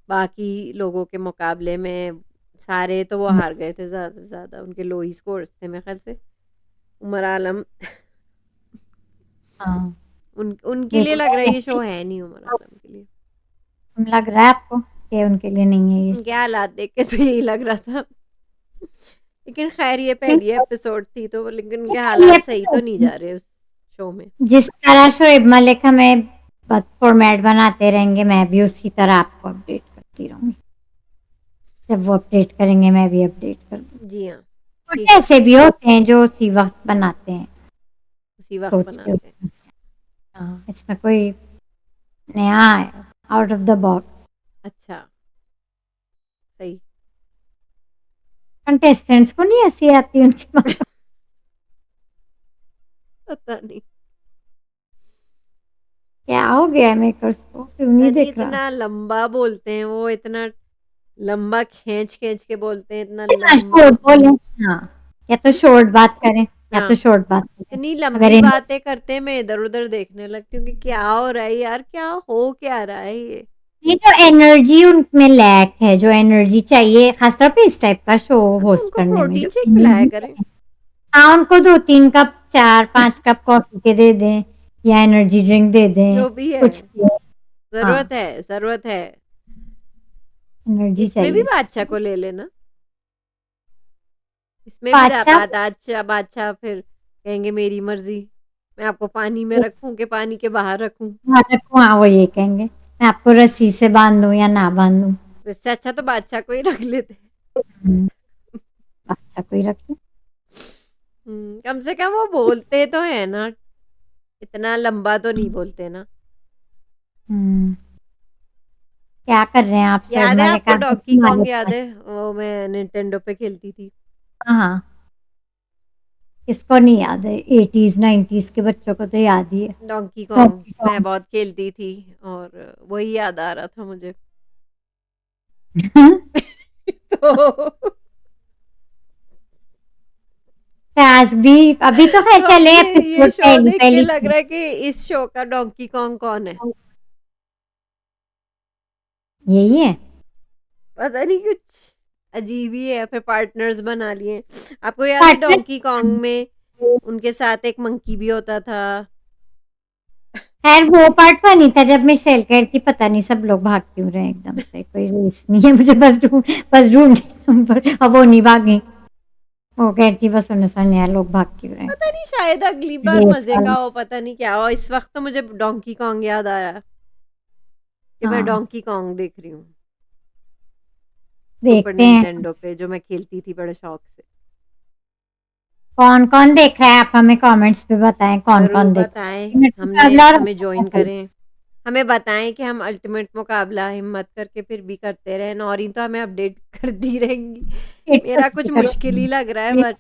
बाकी लोगों के मुकाबले में। सारे तो वो हार गए थे, ज़्यादा से ज़्यादा उनके लो ही स्कोर्स थे मेरे ख्याल से। उमर आलम हाँ, उनके लिए लग रहा है ये देखते शो हैं। है नहीं उमर आलम के लिए। लग रहा है आपको कि उनके लिए नहीं है ये उनके हालात देख के तो यही लग रहा था। लेकिन खैर ये पहली एपिसोड थी तो, लेकिन उनके हालात सही तो नहीं शो? जा रहे उस शो में। जिस तरह शोएब मलिक हमें फॉर्मेट बनाते रहेंगे, मैं भी उसी तरह आपको अपडेट करती रहूंगी। जब वो अपडेट करेंगे मैं भी अपडेट कर दूंगी। जी हाँ। कुछ ठीक है। ऐसे भी होते हैं जो उसी वक्त बनाते हैं, उसी वक्त सोच के। बनाते हैं। हाँ, इसमें कोई नया है, आउट ऑफ द बॉक्स। अच्छा। सही। कंटेस्टेंट्स को नहीं हंसी आती उनकी बात। पता नहीं। क्या हो गया है मेकर्स को, क्यों पता नहीं नहीं, दिख रहा। इतना लंबा बोलते हैं वो, इतना लंबा खींच खींच के बोलते हैं, इतना हाँ, लंबा। शॉर्ट बोले। हाँ, या तो शॉर्ट बात करें, या तो हाँ। शॉर्ट बात करें। इतनी अगर लंबी इन बातें करते मैं इधर उधर देखने लगती हूँ कि क्या हो रहा है यार, क्या हो क्या रहा है ये। ये जो एनर्जी उनमें लैक है, जो एनर्जी चाहिए खासतौर पे इस टाइप का शो हाँ, तो होस्ट उनको करने में, जो प्रोटीन शेक पिलाया एनर्जी, करें। हाँ, उनको 2-3 कप 4-5 कप कॉफ़ी के दे दें या एनर्जी ड्रिंक दे दें, जो भी है, कुछ दें। हाँ, ज़रूरत है। एनर्जी इसमें भी चाहिए। बादशाह को ले लेना। इसमें भी दा बादशाह बादशाह बादशाह फिर कहेंगे मेरी मर्ज़ी, मैं आपको पानी में रखूँ कि पानी के बाहर रखूँ? हाँ, रखो, हाँ, वो ये कहेंगे, मैं आपको रस्सी से बाँधूँ या ना बाँधूँ? तो इससे अच्छा तो बादशाह को ही रख लेते। हुँ, बादशाह को ही रख लो। कम से कम वो बोलते तो हैं ना, इतना लंबा तो नहीं बोलते ना। हुँ, क्या कर रहे हैं आप सर? याद है मैंने आपको कहा था डोंकी तुम्हारे कॉन्ग याद पास। है? वो मैं निंटेंडो पे खेलती थी। हाँ, हाँ, किसको नहीं याद है? 80s 90s के बच्चों को तो याद ही है। डोंकी कॉन्ग डोंकी मैं कॉन्ग। बहुत खेलती थी और वही याद आ रहा था मुझे। तो फैज़ भी अभी तो ख़ैर तो अब चले ये एपिसोड शो देख के पहली-पहली लग के। रहा है कि इस शो का डोंकी कॉन्ग कौन है? यही है? पता नहीं कुछ अजीब ही है, फिर पार्टनर्स बना लिए। आपको याद है पार्टनर। डोंकी कॉन्ग में उनके साथ एक मंकी भी होता था? खैर वो पार्ट फनी था जब मिशेल कह रही थी पता नहीं सब लोग भाग क्यों रहे हैं एकदम से, कोई रेस नहीं है, मुझे बस ढूँढ नंबर, अब वो नहीं भागी। वो कह रही थी बस उन्हें सुन यार लोग भाग क्यों रहे हैं, पता नहीं, शायद अगली बार रेस मज़े का वाला। हो, पता नहीं क्या हो। इस वक़्त तो मुझे डोंकी कॉन्ग याद आ रहा है कि मैं हाँ, डोंकी कॉन्ग देख रही हूँ, सुपर देखते हैं निंटेंडो पे जो मैं खेलती थी बड़े शौक से। कौन-कौन देख रहा है, आप हमें कमेंट्स पे बताएँ ज़रूर कौन-कौन देख रहा है। बताएँ, अल्टीमेट हमने मुकाबला और हमें जॉइन करें। हमें बताएँ कि हम अल्टीमेट मुकाबला हिम्मत करके फिर भी करते रहें। नौरीन तो हमें अपडेट करती रहेंगी। मेरा कुछ मुश्किल ही लग रहा है, बट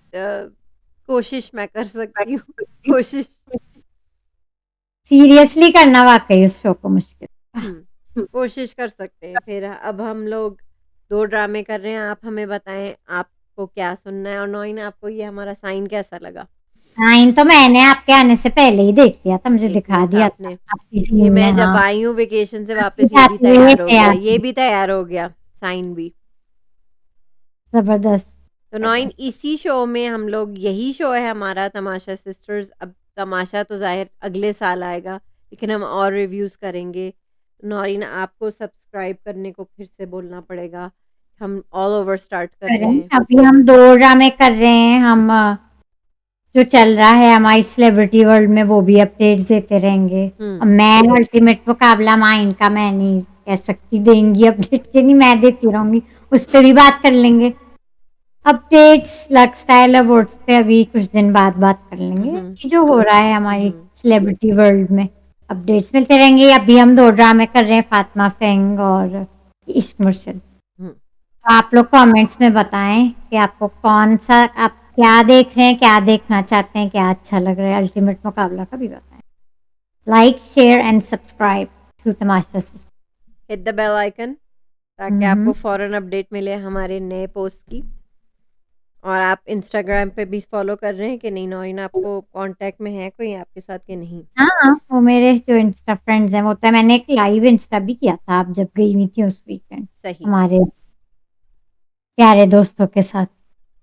कोशिश मैं कर सकती हूँ। कोशिश। सीरियसली करना वाक़ई उस शो को मुश्किल। कोशिश कर सकते हैं। फिर अब हम लोग 2 ड्रामे कर रहे हैं, आप हमें बताएँ आपको क्या सुनना है? और नौरीन आपको ये हमारा साइन कैसा लगा? 9 तो मैंने आपके आने से पहले ही देख लिया था, मुझे देख दिखा लिया था दिया था आपने। आपकी ये टीम ने। मैं जब हाँ, आई हूँ वेकेशन से आपके वापस, ये भी साथ ये तैयार हो थे गया, आप, ये भी तैयार हो गया, साइन भी। ज़बरदस्त, तो 9 ज़बरदस्त। इसी शो में हम लोग, यही शो है हमारा तमाशा सिस्टर्स। अब तमाशा तो ज़ाहिर अगले साल आएगा, लेकिन हम और रिव्यूज़ करेंगे। नौरीन आपको सब्सक्राइब करने को फिर से बोलना पड़ेगा। हम ऑल ओवर स्टार्ट कर रहे करें, हैं। अभी हम 2 ड्रामे कर रहे हैं, हम जो चल रहा है हमारी सेलिब्रिटी वर्ल्ड में वो भी अपडेट्स देते रहेंगे। अब हुँ, मैं अल्टीमेट मुकाबला माइन का मैं नहीं कह सकती देंगी अपडेट के, नहीं मैं देती रहूँगी, उस पे भी बात कर लेंगे। अपडेट्स लक स्टाइल अवार्ड्स पे अभी कुछ दिन बाद बात कर लेंगे हुँ, कि जो हो रहा है हमारी हुँ, सेलिब्रिटी वर्ल्ड में, अपडेट्स मिलते रहेंगे। अभी हम 2 ड्रामे कर रहे हैं, फातिमा फेंग और इश्क मुर्शिद। हुँ। तो आप लोग कमेंट्स में बताएं कि आपको कौन सा, आप क्या देख रहे हैं, क्या देखना चाहते हैं, क्या अच्छा लग रहा है, अल्टीमेट मुकाबला का भी बताएं। Like share and subscribe to Tamasha system. Hit the bell icon ताकि आपको फ़ौरन अपडेट मिले हमारे नए पोस्ट की। और आप इंस्टाग्राम पे भी फ़ॉलो कर रहे हैं कि नहीं? नौरीन आपको कॉन्टैक्ट में है कोई आपके साथ कि नहीं? हाँ, वो मेरे जो इंस्टा फ्रेंड्स हैं वो तो है, मैंने एक लाइव इंस्टा भी किया था आप जब गई हुई थी उस वीकेंड सही। हमारे प्यारे दोस्तों के साथ।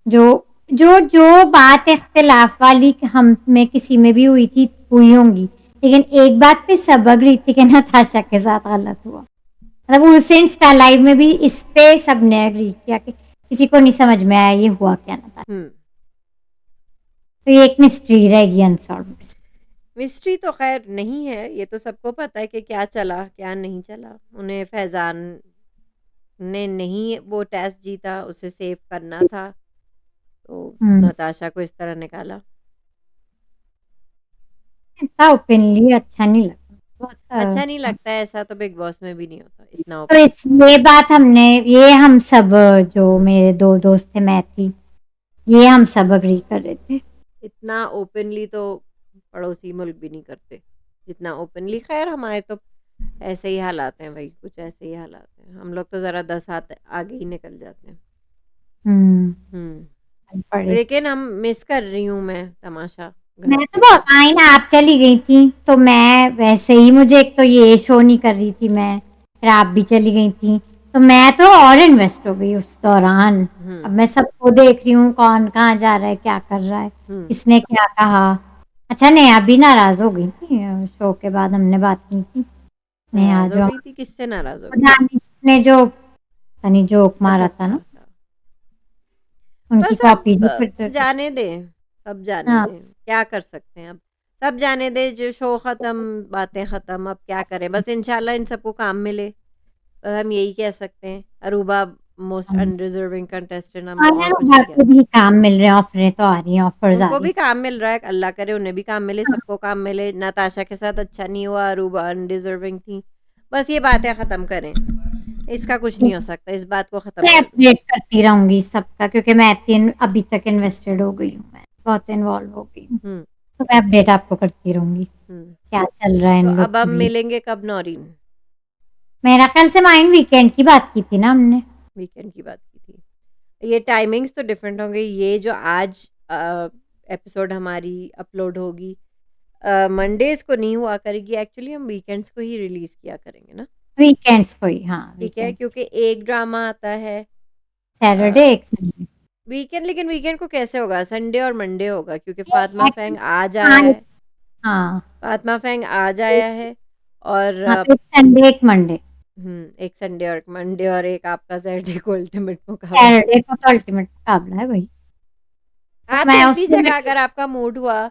जो जो बात इख्तिलाफ वाली हम में किसी में भी हुई थी, हुई होंगी, लेकिन एक बात पे सब अग्री थी कि नताशा के साथ गलत हुआ। मतलब उस इंस्टा लाइव में भी इस पे सबने एग्री किया कि किसी को नहीं समझ में आया ये हुआ क्या नताशा। हुँ। तो ये एक मिस्ट्री रहेगी अनसॉल्व्ड। मिस्ट्री तो ख़ैर नहीं है, ये तो सबको पता है कि क्या चला, क्या नहीं चला। उन्हें फैज़ान ने नहीं वो टेस्ट जीता, उसे सेव करना था, तो हुँ, नताशा को इस तरह निकाला। इतना ओपनली अच्छा नहीं लगता। बहुत अच्छा नहीं लगता है, ऐसा तो बिग बॉस में भी नहीं होता, इतना तो ओपन। इस ये बात हमने, ये हम सब जो मेरे 2 दोस्त थे, मैं थी, ये हम सब एग्री कर रहे थे। इतना ओपनली तो पड़ोसी मुल्क भी नहीं करते, जितना ओपनली। ख़ैर हमारे तो ऐसे ही हालात हैं भई, कुछ ऐसे ही हालात हैं। हम लोग तो ज़रा 10 हाथ आगे ही निकल जाते हैं। हुँ, हुँ। पड़े। लेकिन हम मिस कर रही हूँ मैं तमाशा घर मैं तो पे। बहुत आई ना, आप चली गई थी, तो मैं वैसे ही, मुझे एक तो ये शो नहीं कर रही थी मैं, फिर आप भी चली गई थी। तो मैं तो और इन्वेस्ट हो गई उस दौरान। अब हम्म मैं सबको देख रही हूँ कौन कहाँ जा रहा है, क्या कर रहा है, हम्म किसने क्या कहा। अच्छा, नेहा भी नाराज हो गई थी, शो के बाद हमने बात की थी। नेहा नाराज हो जो गई थी, किससे नाराज हो गई थी? दानिश ने जो तनी जोक अच्छा मारा था अच्छा ना, अच्छा। उनकी बस कॉपी अब जो फिर। जाने दें, सब जाने हाँ, दें, क्या कर सकते हैं अब। सब जाने दें, जो शो खत्म, बातें खत्म, अब क्या करें, बस इंशाल्लाह इन सबको काम मिले। हम यही कह सकते हैं। अरूबा मोस्ट हाँ। अनडिजर्विंग कंटेस्टेंट, हम और और यार, कुछ घर नहीं कह पे सकते। भी काम मिल रहे हैं, ऑफरें तो आ रही हैं, ऑफर्स आ उनको रही भी हैं। काम मिल रहा है, अल्लाह करे उन्हें भी काम मिले, सबको काम मिले। नताशा के साथ अच्छा नहीं हुआ, अरूबा अनडिजर्विंग थी। बस ये बातें ख़त्म करें, इसका कुछ नहीं हो सकता, इस बात को ख़त्म मैं कर दो। अपडेट करती रहूंगी सबका, क्योंकि मैं इतनी अभी तक इन्वेस्टेड हो गई हूँ, मैं बहुत इन्वॉल्व हो गई हूँ। हुँ, तो मैं अपडेट आपको करती रहूंगी हुँ। क्या चल रहा है तो इन लोग अब के हम बीच। मिलेंगे कब नौरीन? मेरा ख्याल से माइंड वीकेंड की बात की थी ना हमने। वीकेंड की बात की थी। ये टाइमिंग्स तो डिफरेंट होंगे, ये जो आज एपिसोड हमारी अपलोड होगी, मंडेज़ को नहीं हुआ करेगी, एक्चुअली हम वीकेंड्स को ही रिलीज़ किया करेंगे ना, वीकेंड्स को ही, हाँ ठीक है? वीकेंड। क्योंकि एक ड्रामा आता है सैटरडे, अ एक संडे। वीकेंड, लेकिन वीकेंड को कैसे होगा? संडे और मंडे होगा, क्योंकि फ़ातिमा फ़ैंग एक्चुअली आज हाँ, आया है। हाँ। फ़ातिमा फ़ैंग आज आया है और हाँ, तो एक संडे एक मंडे। एक संडे और मंडे और एक आपका सैटरडे को अल्टीमेट मुकाबला। सैटरडे को तो अल्टीमेट मुकाबला है भाई। तो आप मैं देख उससे लीजिएगा, अगर आपका मूड हुआ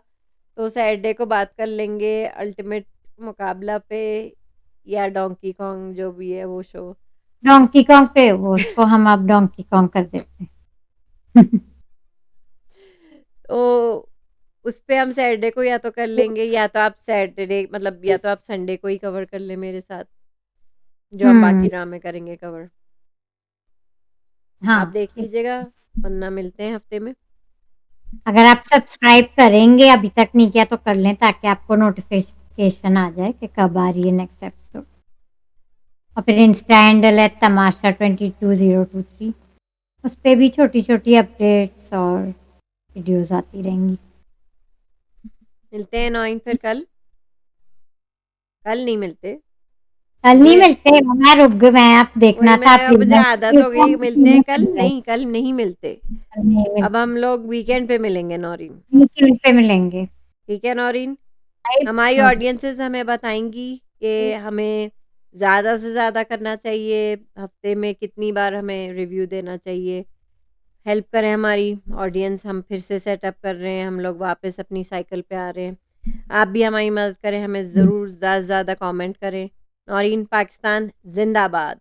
तो सैटरडे को बात कर लेंगे अल्टीमेट मुकाबला पे, या डोंकी कॉन्ग जो भी है वो शो। डोंकी कॉन्ग पे, वो उसको हम अब डोंकी कॉन्ग कर देते हैं। तो उस पे हम सैटरडे को या तो कर लेंगे, या तो आप सैटरडे मतलब या तो आप संडे को ही कवर कर लें मेरे साथ, जो हम बाकी हम्म। ड्रामे करेंगे कवर। आप हाँ, देख ठीक। लीजिएगा, वरना मिलते हैं हफ्ते में। अगर आप सब्सक्राइब करेंगे, अभी तक नहीं किया तो कर लें, ताकि आपको नोटिफिकेशन आ जाए कि कब आ रही है नेक्स्ट एपिसोड। और फिर इंस्टा हैंडल है तमाशा 22023, उस पे भी छोटी छोटी अपडेट्स और वीडियोस आती रहेंगी। मिलते हैं 9 फिर कल। कल नहीं मिलते, कल नहीं मुझे मिलते, मैं रुक गई, मैं आप वही देखना था मैं, अब मुझे आदत हो गई, मिलते हैं कल नहीं नहीं, कल नहीं मिलते। अब मिलते, हम लोग वीकेंड पे मिलेंगे नौरीन। वीकेंड पे मिलेंगे। ठीक है नौरीन? राइट, हमारी नोटिस। ऑडियंसेस हमें बताएंगी कि हमें ज़्यादा से ज़्यादा करना चाहिए, हफ्ते में कितनी बार हमें रिव्यू देना चाहिए। हेल्प करें हमारी ऑडियंस, हम फिर से सेटअप कर रहे हैं, हम लोग वापस अपनी साइकिल पे आ रहे हैं। आप भी हमारी मदद करें, हमें ज़रूर ज़्यादा से ज़्यादा कमेंट करें। नौरीन, पाकिस्तान जिंदाबाद।